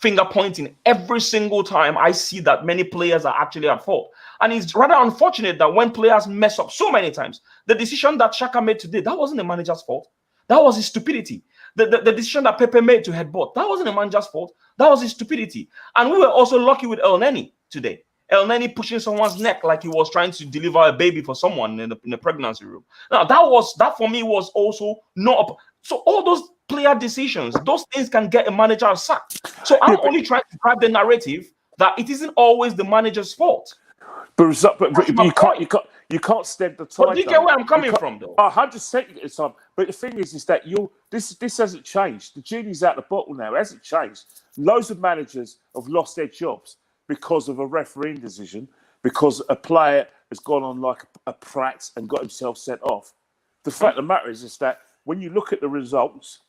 finger pointing every single time I see that many players are actually at fault. And it's rather unfortunate that when players mess up so many times, the decision that Xhaka made today, that wasn't the manager's fault. That was his stupidity. The decision that Pepe made to headbutt, that wasn't the manager's fault. That was his stupidity. And we were also lucky with El Neni today. El Neni pushing someone's neck like he was trying to deliver a baby for someone in the pregnancy room. Now, that for me was also not... So all those player decisions, those things can get a manager sacked. So I'm only trying to drive the narrative that it isn't always the manager's fault. But you can't stem the tide. But do you get where I'm coming from, though? 100% you get the time. But the thing is that this hasn't changed. The genie's out the bottle now. It hasn't changed. Loads of managers have lost their jobs because of a refereeing decision, because a player has gone on like a prat and got himself sent off. The fact of the matter is that when you look at the results,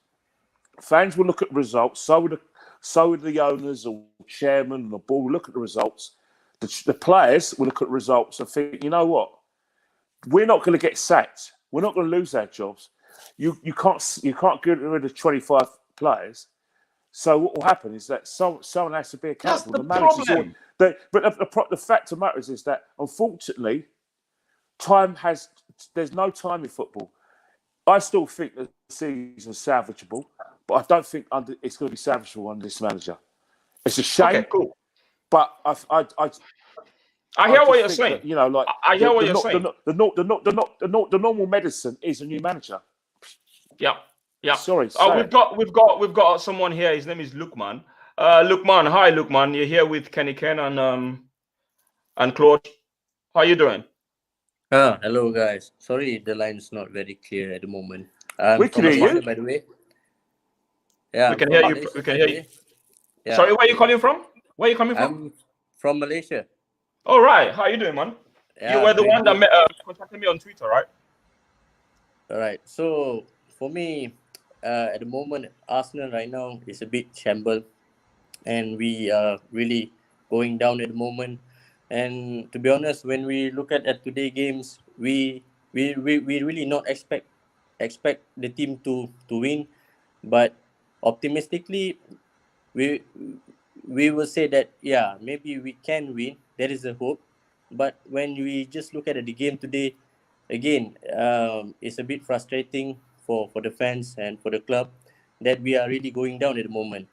fans will look at the results. So would the owners or chairman and the board will look at the results. The players will look at the results and think, you know what? We're not going to get sacked. We're not going to lose our jobs. You can't get rid of 25 players. So what will happen is that someone has to be accountable. That's the problem. But the fact of the matter is that unfortunately, there's no time in football. I still think the season is salvageable, but I don't think it's going to be salvageable under this manager. It's a shame. Okay, cool. But I hear what you're saying. That, you know, like I hear what you're saying. The normal medicine is a new manager. Yeah. Sorry. We've got someone here. His name is Lukman. Lukman, hi Lukman. You're here with Kenny Ken and Claude. How are you doing? Hello guys. Sorry, the line's not very clear at the moment. We can hear you, by the way. Yeah, we can hear you. We can hear you. Yeah. Sorry, where are you calling from? Where are you coming from? I'm from Malaysia. All right. How are you doing, man? Yeah, you were the one that contacted me on Twitter, right? All right. So for me, at the moment, Arsenal right now is a bit shambled, and we are really going down at the moment. And to be honest, when we look at today games, we really not expect the team to win, but optimistically, we we will say that yeah, maybe we can win. There is a hope, but when we just look at the game today, again, it's a bit frustrating for the fans and for the club that we are really going down at the moment.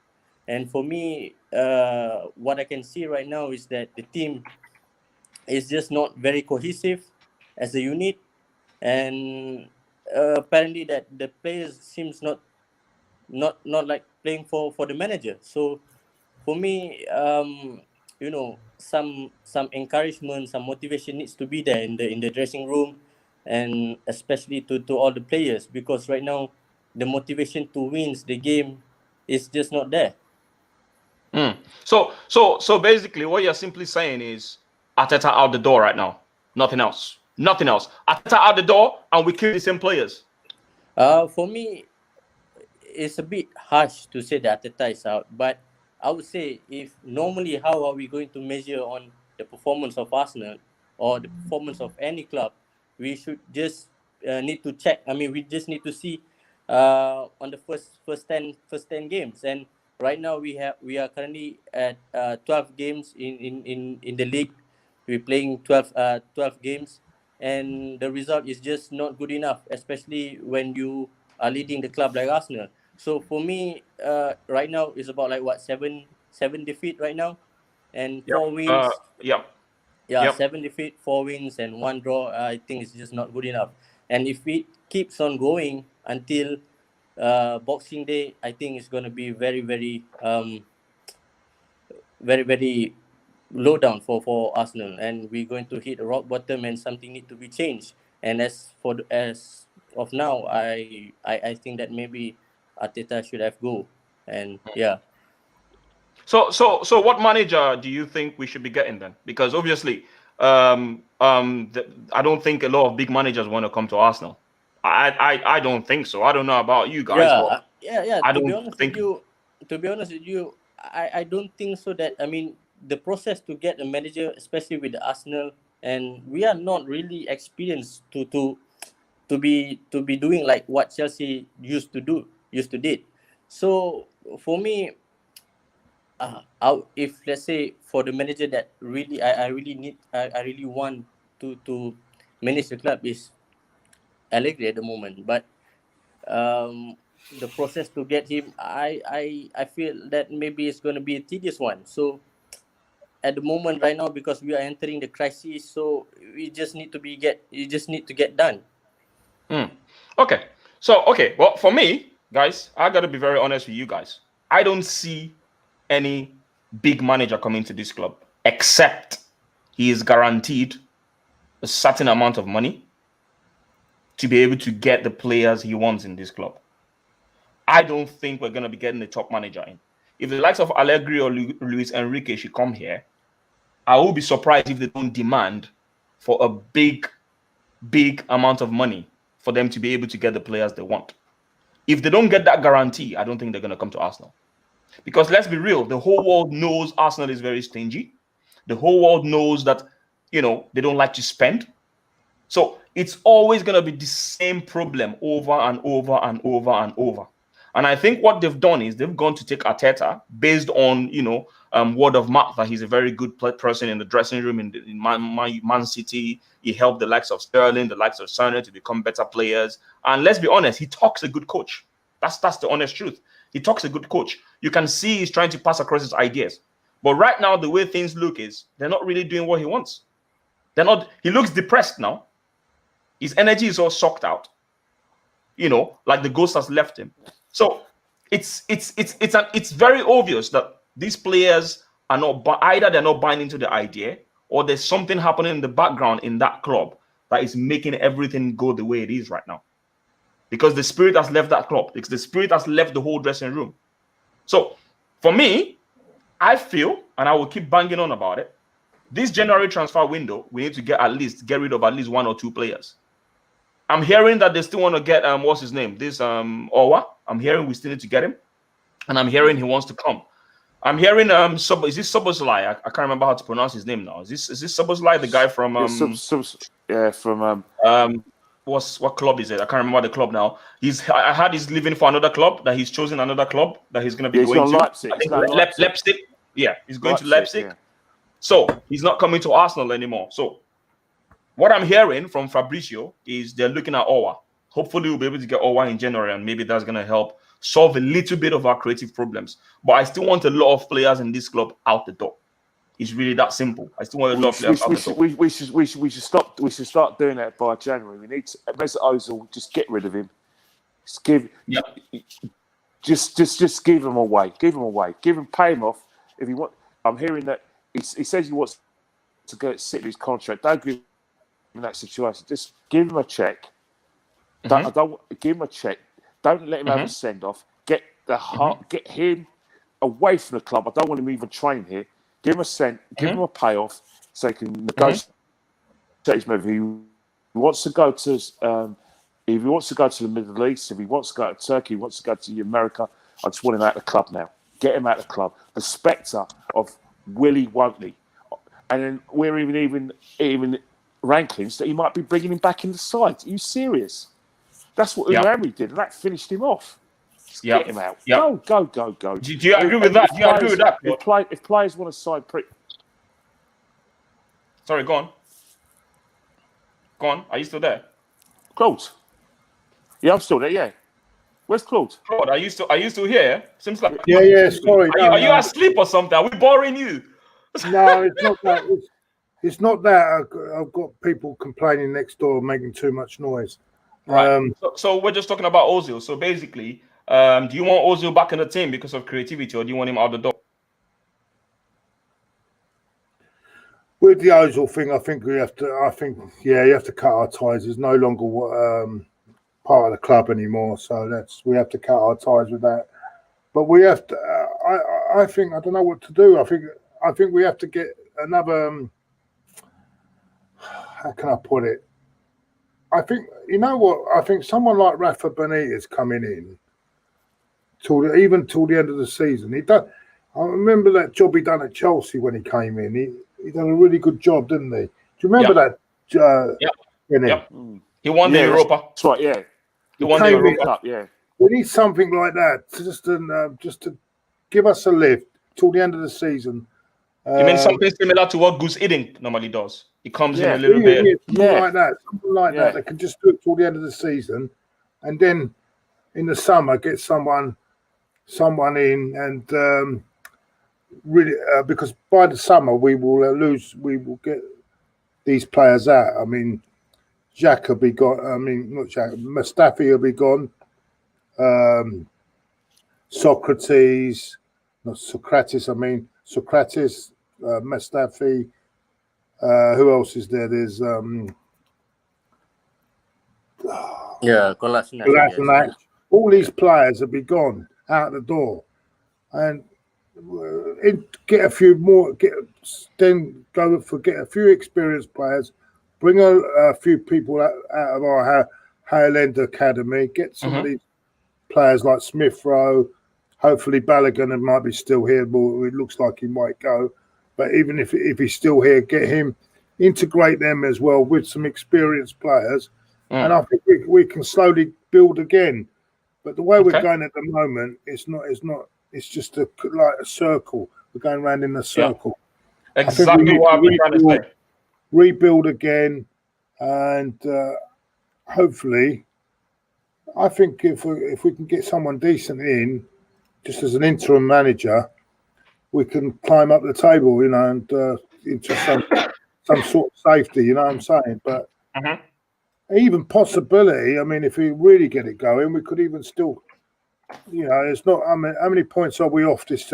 And for me, what I can see right now is that the team is just not very cohesive as a unit, and apparently that the players seems not like playing for the manager. So for me, some encouragement, some motivation needs to be there in the dressing room, and especially to all the players, because right now the motivation to win the game is just not there. So basically, what you're simply saying is Arteta out the door right now. Nothing else. Nothing else. Arteta out the door, and we keep the same players. For me, it's a bit harsh to say that Arteta is out, but I would say if normally how are we going to measure on the performance of Arsenal or the performance of any club, we should just need to check. I mean, we just need to see on the first ten games, and right now we are currently at 12 games in the league. We're playing 12 games, and the result is just not good enough, especially when you are leading the club like Arsenal. So for me, right now it's about like what seven defeat right now, and Yep. 4 wins. Yep. Yeah, Yep. 7 defeat, 4 wins, and 1 draw. I think it's just not good enough. And if it keeps on going until Boxing Day, I think it's gonna be very low down for Arsenal, and we're going to hit a rock bottom, and something need to be changed. And as of now, I think that maybe Arteta should have go. And yeah. So what manager do you think we should be getting then? Because obviously, I don't think a lot of big managers want to come to Arsenal. I don't think so. I don't know about you guys, but Yeah. I To be don't honest with think. you, I don't think so. That I mean, the process to get a manager, especially with the Arsenal, and we are not really experienced to be doing like what Chelsea used to did. So for me, if let's say for the manager that really I really need, I really want to manage the club is Allegri at the moment, but the process to get him, I feel that maybe it's going to be a tedious one. So at the moment right now, because we are entering the crisis, so we just need to get done. Okay. Well, for me, guys, I got to be very honest with you guys. I don't see any big manager coming to this club except he is guaranteed a certain amount of money to be able to get the players he wants in this club. I don't think we're going to be getting the top manager in. If the likes of Allegri or Luis Enrique should come here, I will be surprised if they don't demand for a big amount of money for them to be able to get the players they want. If they don't get that guarantee, I don't think they're going to come to Arsenal. Because let's be real, the whole world knows Arsenal is very stingy. The whole world knows that, they don't like to spend. So it's always going to be the same problem over and over and over and over. And I think what they've done is they've gone to take Arteta based on, word of mouth that he's a very good person in the dressing room in Man City. He helped the likes of Sterling, the likes of Sané to become better players. And let's be honest, he talks a good coach. That's the honest truth. He talks a good coach. You can see he's trying to pass across his ideas. But right now, the way things look is they're not really doing what he wants. They're not. He looks depressed now. His energy is all sucked out. Like the ghost has left him. So it's very obvious that these players are not either they're not buying into the idea, or there's something happening in the background in that club that is making everything go the way it is right now. Because the spirit has left that club. Because the spirit has left the whole dressing room. So for me, I feel, and I will keep banging on about it, this January transfer window, we need to get rid of at least one or two players. I'm hearing that they still want to get what's his name? This Owa. I'm hearing we still need to get him, and I'm hearing he wants to come. I'm hearing is this Szoboszlai? I can't remember how to pronounce his name now. Is this Szoboszlai, the guy from what club is it? I can't remember the club now. I heard he's leaving for another club, that he's chosen another club that he's going to be going to. Leipzig. I think Leipzig. Yeah, he's going to Leipzig. Yeah. So he's not coming to Arsenal anymore. So what I'm hearing from Fabrizio is they're looking at Owa. Hopefully we'll be able to get Owa in January, and maybe that's going to help solve a little bit of our creative problems. But I still want a lot of players in this club out the door. It's really that simple. I still want a lot of players out the door. We should stop. We should start doing that by January. We need to. Mesut Ozil, just get rid of him. Just give him away. Give him away. Pay him off if you want. I'm hearing that he says he wants to go sit in his contract. Don't give him that situation. Just give him a check. Don't give him a check. Don't let him have a send off. Get him away from the club. I don't want him even training here. Give him a give him a payoff so he can negotiate his move. If he wants to go to the Middle East, if he wants to go to Turkey, he wants to go to America, I just want him out of the club now. Get him out of the club. The spectre of Willie Won't. And then we're even rankings that he might be bringing him back in the side. Are you serious? That's what Emery did, and that finished him off. Get him out. Go. Do you agree with that? If players want to sign... Sorry, go on. Are you still there? Claude. Yeah, I'm still there, yeah. Where's Claude? Claude, are you still here? Seems like... Yeah, sorry. Are you asleep or something? Are we boring you? No, it's not that. It's not that. I've got people complaining next door, making too much noise. Right. So we're just talking about Ozil. So basically... do you want Ozil back in the team because of creativity, or do you want him out the door? With the Ozil thing, I think you have to cut our ties. He's no longer part of the club anymore, so we have to cut our ties with that. But we have to. I think I don't know what to do. I think we have to get another. How can I put it? I think you know what. I think someone like Rafa Benitez coming in. Even till the end of the season. I remember that job he done at Chelsea when he came in. He done a really good job, didn't he? Do you remember that? He won the Europa. That's right, yeah. He won the Europa Cup, yeah. We need something like that just to give us a lift till the end of the season. You mean something similar to what Gus Hiddink normally does? He comes in a little bit. Something like that. They can just do it till the end of the season, and then in the summer get someone in and really because by the summer we will get these players out. I mean, Xhaka will be gone. I mean, not Xhaka, Mustafi will be gone. Socrates, Mustafi. Who else is there? There's Kolasinac. All these players will be gone out the door, and get a few more. Get a few experienced players. Bring a few people out of our Highland Academy. Get some of these players like Smith Rowe. Hopefully Balogun might be still here, but it looks like he might go. But even if he's still here, get him, integrate them as well with some experienced players, and I think we can slowly build again. But the way we're going at the moment, it's not. It's just like a circle. We're going around in a circle. Yeah. Exactly what I've been trying to say. Rebuild again, and hopefully, I think if we can get someone decent in, just as an interim manager, we can climb up the table, and into some sort of safety. You know what I'm saying? But even possibility. I mean, if we really get it going, we could even still. It's not. I mean, how many points are we off this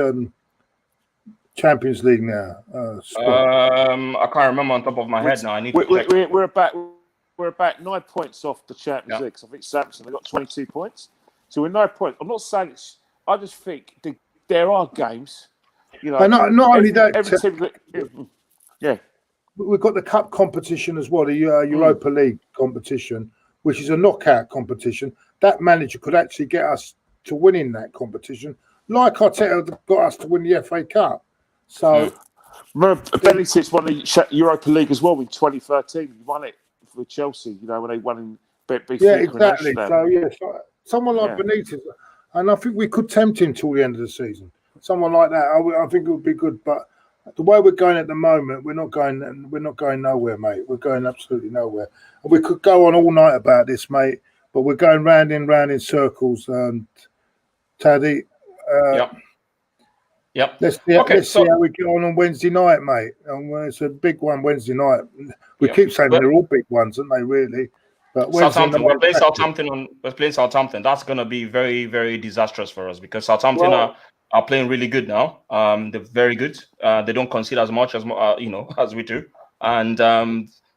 Champions League now? I can't remember on top of my head now. I need to check. We're about 9 points off the Champions League. I think Samson they got 22 points, so we're 9 points. I'm not saying it's. I just think there are games. But not only that. Every team, we've got the cup competition as well, the Europa League competition, which is a knockout competition. That manager could actually get us to winning that competition, like Arteta got us to win the FA Cup. So remember, Benitez won the Europa League as well in 2013. He won it for Chelsea. You know when they won in exactly. So someone like Benitez, and I think we could tempt him till the end of the season. Someone like that, I think it would be good. But the way we're going at the moment, we're not going nowhere, mate. We're going absolutely nowhere. And we could go on all night about this, mate. But we're going round and round in circles. Tade. Yep. Let's see how we get on Wednesday night, mate. And it's a big one Wednesday night. We keep saying they're all big ones, aren't they? Really. But Southampton, we're playing Southampton. That's going to be very, very disastrous for us because Southampton are playing really good now. They're very good. They don't concede as much as as we do, and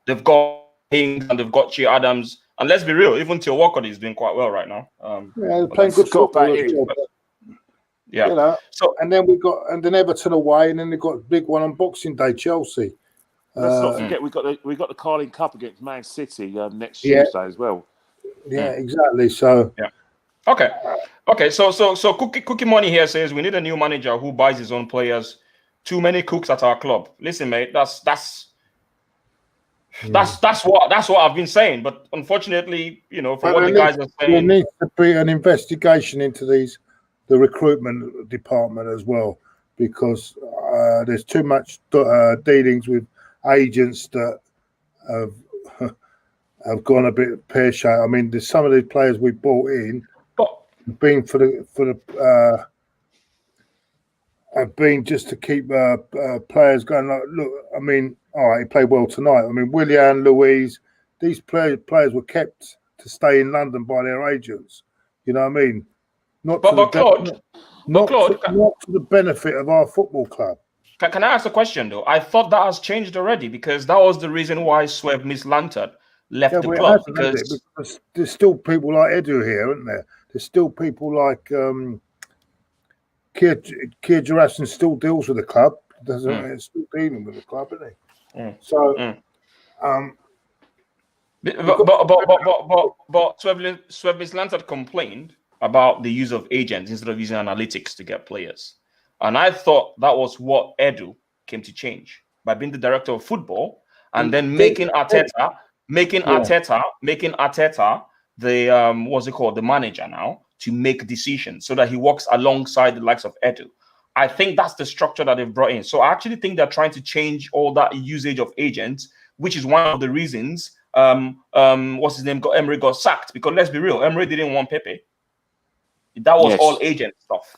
they've got Ings and they've got Che Adams. And let's be real, even Theo Walcott is doing quite well right now. They're playing good football. Yeah. You know, and then Everton away, and then they've got a big one on Boxing Day, Chelsea. Let's not forget we got the Carling Cup against Man City next Tuesday as well. Yeah, exactly. So okay. So Cookie Money here says we need a new manager who buys his own players. Too many cooks at our club. Listen, mate, that's what I've been saying. But unfortunately, for what the guys are saying, there needs to be an investigation into the recruitment department as well, because there's too much dealings with agents that have gone a bit pear-shaped. I mean, there's some of the players we bought in been have been just to keep players going. Like, look, I mean, all right, he played well tonight. I mean, Willian, Louise, these players were kept to stay in London by their agents. You know what I mean? Not to the benefit of our football club. Can I ask a question though? I thought that has changed already because that was the reason why Swev Mislanted left the club. Because there's still people like Edu here, aren't there? There's still people like Keir Jurassian still deals with the club. It's still dealing with the club, isn't he? So, but Swev Mislanted complained about the use of agents instead of using analytics to get players. And I thought that was what Edu came to change by being the director of football and then making Arteta the the manager now to make decisions so that he works alongside the likes of Edu. I think that's the structure that they've brought in. So I actually think they're trying to change all that usage of agents, which is one of the reasons what's his name Emery got sacked, because let's be real, Emery didn't want Pepe. That was all agent stuff.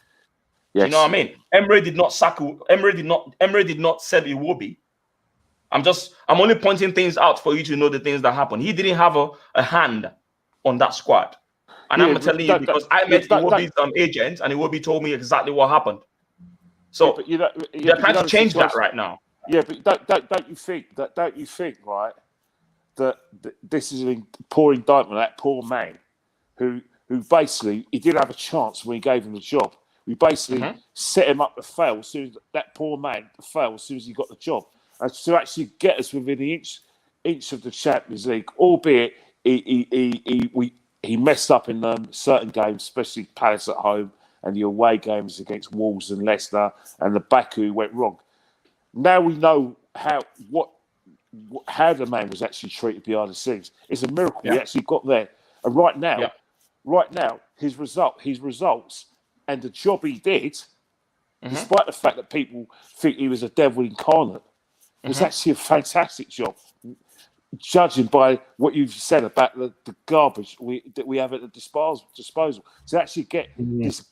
Yes. You know what I mean? Emery did not sack. Emery did not sell Iwobi. I'm only pointing things out for you to know the things that happened. He didn't have a hand on that squad. And I'm telling you because I met Iwobi's agent and Iwobi told me exactly what happened. So they're trying to change that right now. Yeah, but don't you think, right, that this is a poor indictment of that poor man who basically, he did have a chance when he gave him the job. We basically set him up to fail as soon as that poor man failed as soon as he got the job. And to actually get us within the inch of the Champions League, albeit he messed up in certain games, especially Palace at home and the away games against Wolves and Leicester and the Baku went wrong. Now we know how the man was actually treated behind the scenes. It's a miracle he actually got there. And right now, his results and the job he did, despite the fact that people think he was a devil incarnate, was actually a fantastic job. Judging by what you've said about the garbage that we have at the disposal, to actually get this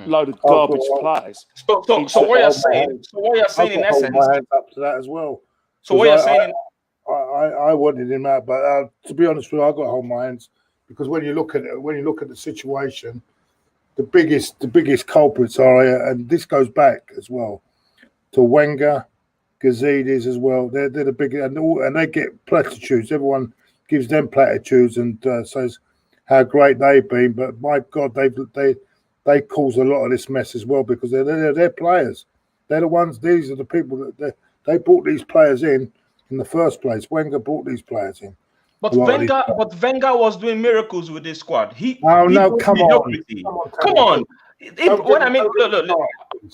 load of garbage players. So what you're saying in essence, my hands up to that as well. So what you're saying, I wanted him out, but to be honest with you, I got to hold my hands because when you look at the situation, the biggest culprits are, and this goes back as well to Wenger, Gazidis as well. They're the big, and they get platitudes. Everyone gives them platitudes and says how great they've been. But my God, they cause a lot of this mess as well because they're players. They're the ones. These are the people that they brought these players in the first place. Wenger brought these players in, But Wenger was doing miracles with this squad. He come on. Come on. Look,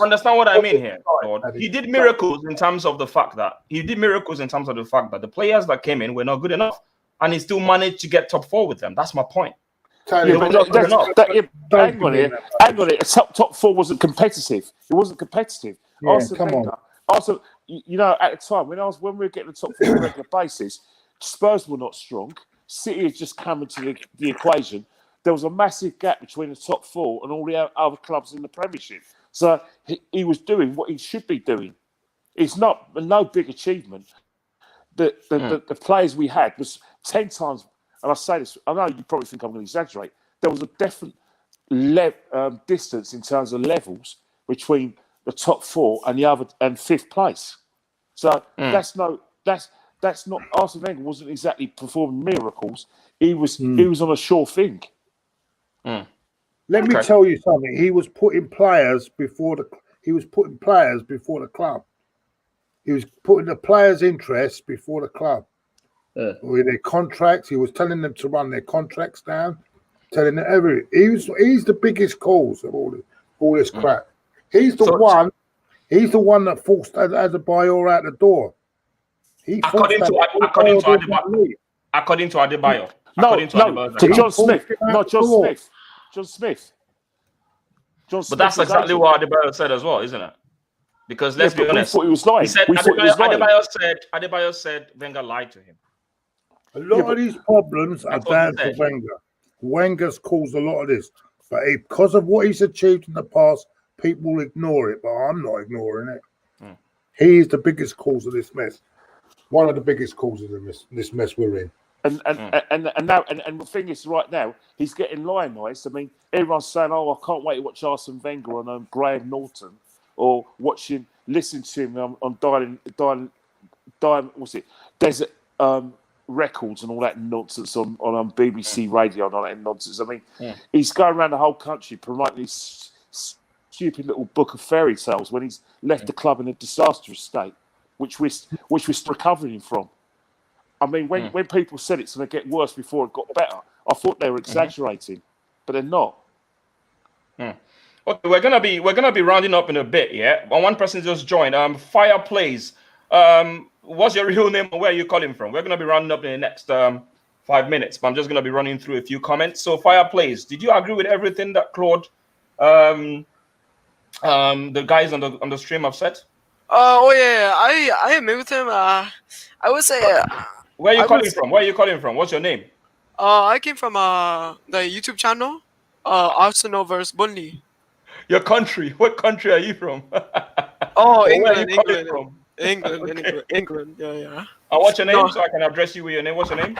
understand what I mean here, Lord. He did miracles in terms of the fact that the players that came in were not good enough, and he still managed to get top 4 with them. That's my point. Hang on it. Top 4 wasn't competitive. It wasn't competitive. Yeah, come on. Also, you know, at the time when we were getting the top 4 on a regular basis, Spurs were not strong. City had just come into the equation. There was a massive gap between the top 4 and all the other clubs in the Premiership. So he was doing what he should be doing. It's no big achievement. The players we had was 10 times, and I say this, I know you probably think I'm going to exaggerate, there was a definite distance in terms of levels between the top 4 and the other and 5th place. So that's not Arsene Wenger wasn't exactly performing miracles. He was on a sure thing. Let me tell you something. He was putting players before the club. He was putting the players' interests before the club. With their contracts, he was telling them to run their contracts down, telling them everything. He's the biggest cause of all this crap. He's the one that forced Adebayor out the door. According to Adebayo. To John Smith. Not John Smith. John Smith. But that's exactly what Adebayo said as well, isn't it? Because let's be honest, we thought he was lying. He said Adebayo said Wenger lied to him. A lot of these problems are down to Wenger. Wenger's caused a lot of this, but because of what he's achieved in the past, people ignore it. But I'm not ignoring it. He's the biggest cause of this mess. One of the biggest causes of this mess we're in. And the thing is, right now he's getting lionised. I mean, everyone's saying, "Oh, I can't wait to watch Arsene Wenger on Graham Norton, or listen to him on Desert Records and all that nonsense on BBC Radio and all that nonsense." I mean, he's going around the whole country promoting this stupid little book of fairy tales when he's left the club in a disastrous state, which we're still recovering from. I mean, when people said it's going to get worse before it got better, I thought they were exaggerating, but they're not. Okay, we're gonna be rounding up in a bit, yeah. One person just joined. Fire Plays. What's your real name and where are you calling from? We're gonna be rounding up in the next 5 minutes, but I'm just gonna be running through a few comments. So, Fire Plays, did you agree with everything that Claude, the guys on the stream have said? I agree with him. I would say. Where are you calling from? Where are you calling from? What's your name? I came from the YouTube channel, Arsenal vs Burnley. Your country? What country are you from? England. Yeah. What's your name so I can address you with your name? What's your name?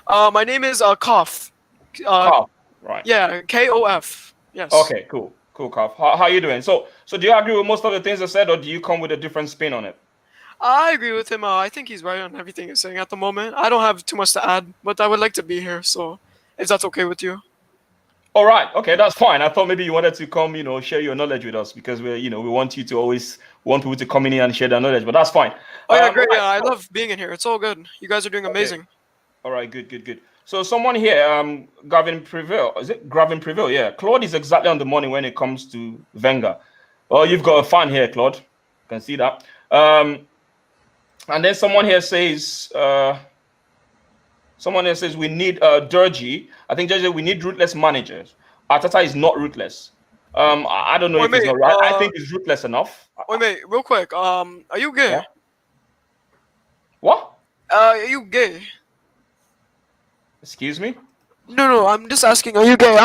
My name is Kof. Kof, right? Yeah, Kof. Yes. Okay, cool, Kof. How are you doing? So do you agree with most of the things I said, or do you come with a different spin on it? I agree with him. I think he's right on everything he's saying at the moment. I don't have too much to add, but I would like to be here. So, if that's okay with you. All right. Okay, that's fine. I thought maybe you wanted to come, share your knowledge with us because we want you to always want people to come in here and share their knowledge. But that's fine. Oh yeah, great. Yeah, I love being in here. It's all good. You guys are doing amazing. All right. Good. So someone here, Gavin Prevail. Is it Gavin Prevail? Yeah. Claude is exactly on the money when it comes to Wenger. Oh, you've got a fan here, Claude. You can see that. And then someone here says we need Durgy. I think Durgy, we need ruthless managers. Arteta is not ruthless. I don't know if it's not right. I think he's ruthless enough. Wait, mate, real quick. Are you gay? Yeah. What? Are you gay? Excuse me? No, I'm just asking, are you gay?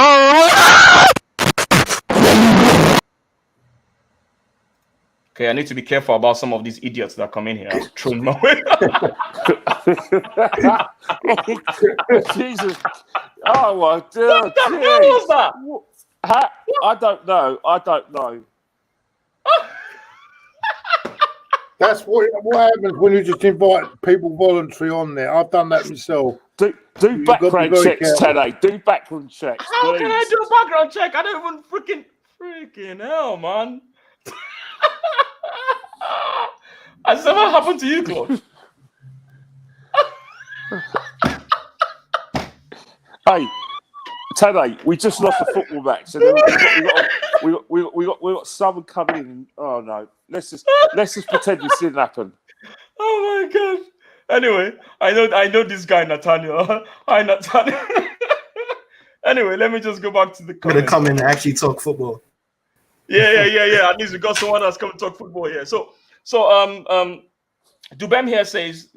Okay, I need to be careful about some of these idiots that come in here. I was thrown my way. Jesus. Oh, my dear. What the hell was that? I don't know. That's what happens when you just invite people voluntary on there. I've done that myself. Do background checks, Tade. Do background checks. How can I do a background check? I don't even freaking hell, man. Has this ever happened to you, Claude? Hey, Tade, we just lost a football match, and then we got someone coming in. Oh no, let's just pretend this didn't happen. Oh my god. Anyway, I know this guy Nathaniel. Hi Nathaniel. Anyway, let me just go back to the I'm gonna comments. come in and actually talk football. Yeah. At least we got someone that's come to talk football here. So Dubem here says,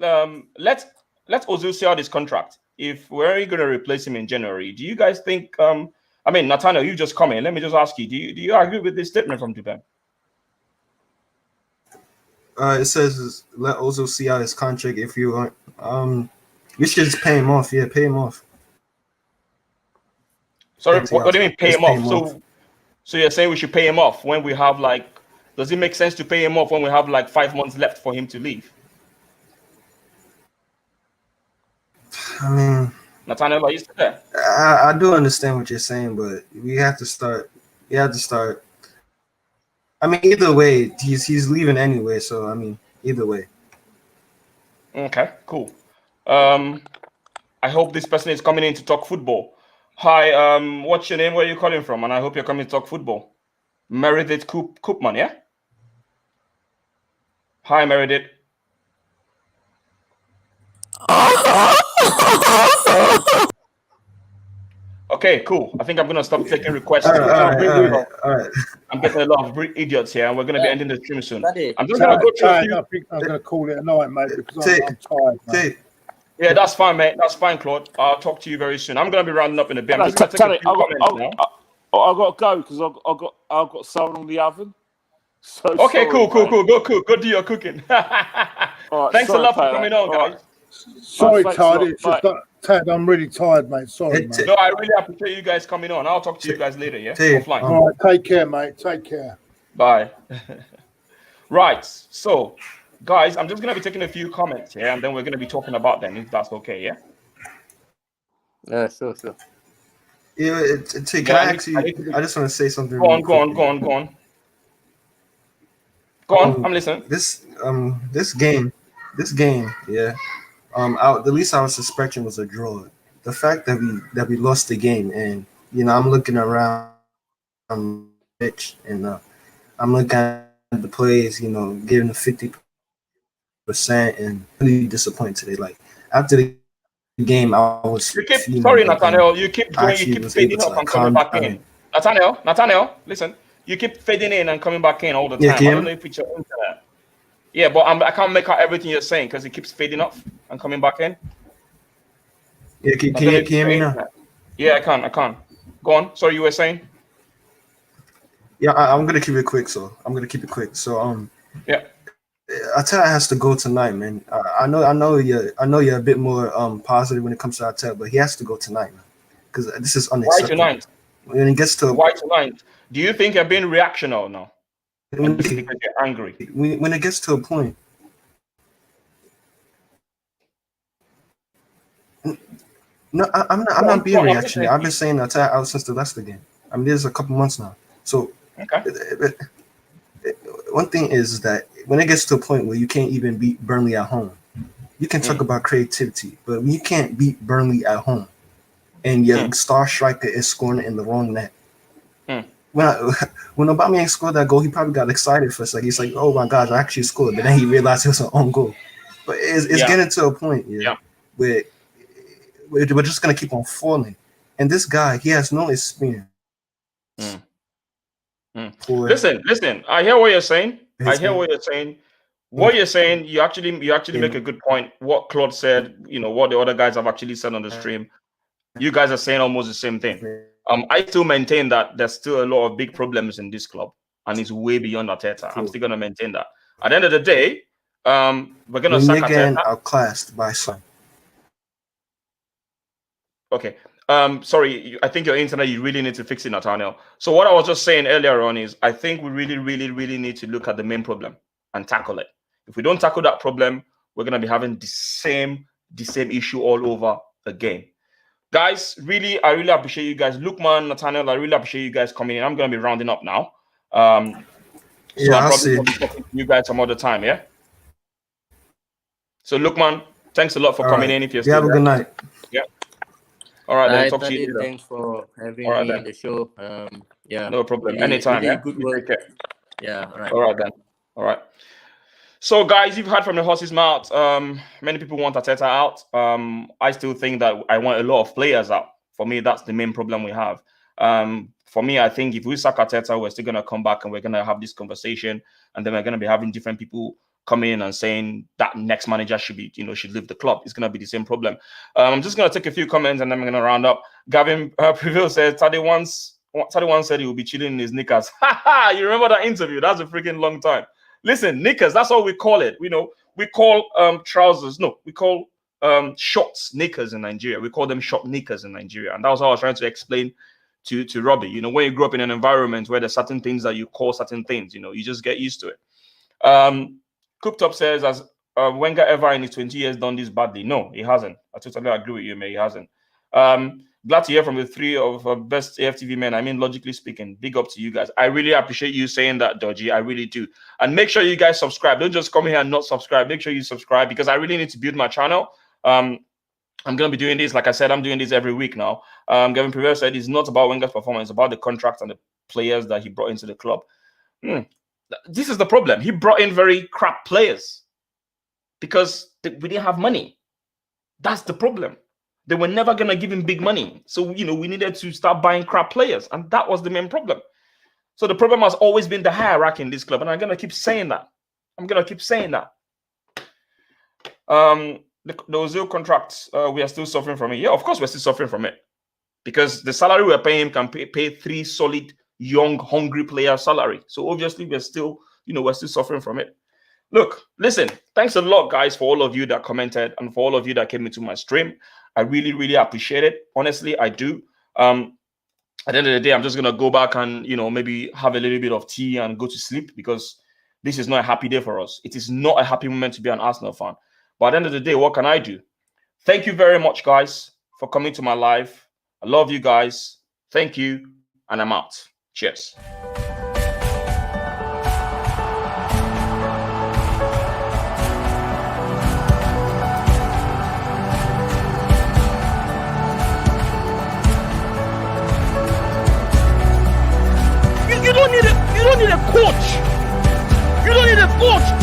let's Ozil see out his contract. If we're only going to replace him in January, do you guys think? I mean, Nathaniel, you just come in. Let me just ask you: do you agree with this statement from Dubem? It says let Ozil see out his contract. If you want, you should just pay him off. Yeah, pay him off. Sorry, what do you mean pay him off? So you're saying we should pay him off when we have like? Does it make sense to pay him off when we have like 5 months left for him to leave? I mean, Nathaniel, are you still there? I do understand what you're saying, but we have to start. You have to start. I mean, either way, he's leaving anyway. So I mean, either way. Okay, cool. I hope this person is coming in to talk football. Hi, what's your name? Where are you calling from? And I hope you're coming to talk football. Meredith Koopman, yeah? Hi, Meredith. Okay, cool. I think I'm gonna stop taking requests. All right. I'm getting a lot of idiots here, and we're gonna be ending the stream soon. Tade. I'm just gonna go through a few. I think I'm going to call it a night, mate, because I'm tired. Mate. Yeah, that's fine, mate. That's fine, Claude. I'll talk to you very soon. I'm gonna be rounding up in a bit. I'm just gonna take a few comments now. I got to go because I've got someone on the oven. So Okay, sorry, cool. mate. Go cook. Go do your cooking. Right, Thanks a sorry lot for about coming that. on, All guys. Sorry, thanks a Tade. lot. It's just that, Tad, I'm really tired, mate. Sorry, mate. No, I really appreciate you guys coming on. I'll talk to you guys later, yeah? Offline. All right, take care, mate. Take care. Bye. Right. So, guys, I'm just going to be taking a few comments here, and then we're going to be talking about them, if that's okay, yeah? Yeah, sure. Yeah, can I actually? I just want to say something. Go on. Go on, I'm listening. This game, yeah. The least I was suspecting was a draw. The fact that we lost the game, and I'm looking around, pitch, and I'm looking at the plays, giving the 50%, and really disappointed today. Like after the game, I was. Sorry, Nathaniel. You keep fading up and coming back in. Nathaniel, listen. You keep fading in and coming back in all the time. I don't know if it's your internet. Yeah, but I can't make out everything you're saying because it keeps fading off and coming back in. Yeah, can you hear me now? Yeah, I can. Go on. Sorry, you were saying? Yeah, I'm gonna keep it quick. So yeah. Arteta has to go tonight, man. I know you're a bit more positive when it comes to Arteta, but he has to go tonight, man, because this is unacceptable. Why tonight? When it gets to why tonight? Do you think you're being reactional now? Because you're angry. When it gets to a point. No, I'm not being reactionary. I've been saying that out since the Leicester game. I mean, there's a couple months now. So, one thing is that when it gets to a point where you can't even beat Burnley at home, you can talk about creativity, but when you can't beat Burnley at home, and your star striker is scoring in the wrong net. When Aubameyang scored that goal, he probably got excited for a second. He's like, "Oh my gosh, I actually scored!" But then he realized it was an own goal. But it's getting to a point, where we're just gonna keep on falling. And this guy, he has no experience. Listen. I hear what you're saying. What you're saying, you actually make a good point. What Claude said, what the other guys have actually said on the stream. You guys are saying almost the same thing. I still maintain that there's still a lot of big problems in this club, and it's way beyond Arteta. I'm still gonna maintain that. At the end of the day, we're gonna sack Arteta. Outclassed by some. Okay. Sorry, I think your internet, you really need to fix it, Nathaniel. So what I was just saying earlier on is I think we really, really, really need to look at the main problem and tackle it. If we don't tackle that problem, we're gonna be having the same issue all over again. Guys, I really appreciate you guys. Lukman, Nathaniel, I really appreciate you guys coming in. I'm gonna be rounding up now. So I'll probably be talking to you guys some other time, yeah? So Lukman, thanks a lot for coming in. If you're still have a good night. Yeah. All right, then Right, talk to you Tade, later. thanks for having All right, me then. in the show. Yeah, No problem. really, Anytime, really yeah? good You work. take care. Yeah, all right. All right, then. All right. So, guys, you've heard from the horse's mouth. Many people want Arteta out. I still think that I want a lot of players out. For me, that's the main problem we have. For me, I think if we sack Arteta, we're still going to come back and we're going to have this conversation. And then we're going to be having different people come in and saying that next manager should be, should leave the club. It's going to be the same problem. I'm just going to take a few comments and then I'm going to round up. Gavin Prevail says, Tade once said he will be chilling in his knickers. You remember that interview? That's a freaking long time. Listen, knickers, that's all we call it. We call trousers. No, we call shorts knickers in Nigeria. We call them short knickers in Nigeria. And that was how I was trying to explain to Robbie. When you grew up in an environment where there's certain things that you call certain things, you just get used to it. Cooked Up says, has Wenger ever in his 20 years done this badly? No, he hasn't. I totally agree with you, mate. He hasn't. Glad to hear from the three of best AFTV men. I mean, logically speaking, big up to you guys. I really appreciate you saying that, Dodgy. I really do. And make sure you guys subscribe. Don't just come here and not subscribe. Make sure you subscribe because I really need to build my channel. I'm going to be doing this. Like I said, I'm doing this every week now. Gavin Prevail said it's not about Wenger's performance. It's about the contract and the players that he brought into the club. This is the problem. He brought in very crap players because we didn't have money. That's the problem. They were never going to give him big money. So, we needed to start buying crap players. And that was the main problem. So the problem has always been the hierarchy in this club. And I'm going to keep saying that. The Ozil contracts, we are still suffering from it. Yeah, of course we're still suffering from it. Because the salary we're paying him can pay 3 solid, young, hungry players' salary. So obviously we're still suffering from it. Look, listen, thanks a lot, guys, for all of you that commented and for all of you that came into my stream. I really, really appreciate it. Honestly, I do. At the end of the day, I'm just going to go back and, maybe have a little bit of tea and go to sleep because this is not a happy day for us. It is not a happy moment to be an Arsenal fan. But at the end of the day, what can I do? Thank you very much, guys, for coming to my live. I love you guys. Thank you. And I'm out. Cheers. You don't need a coach. You don't need a coach.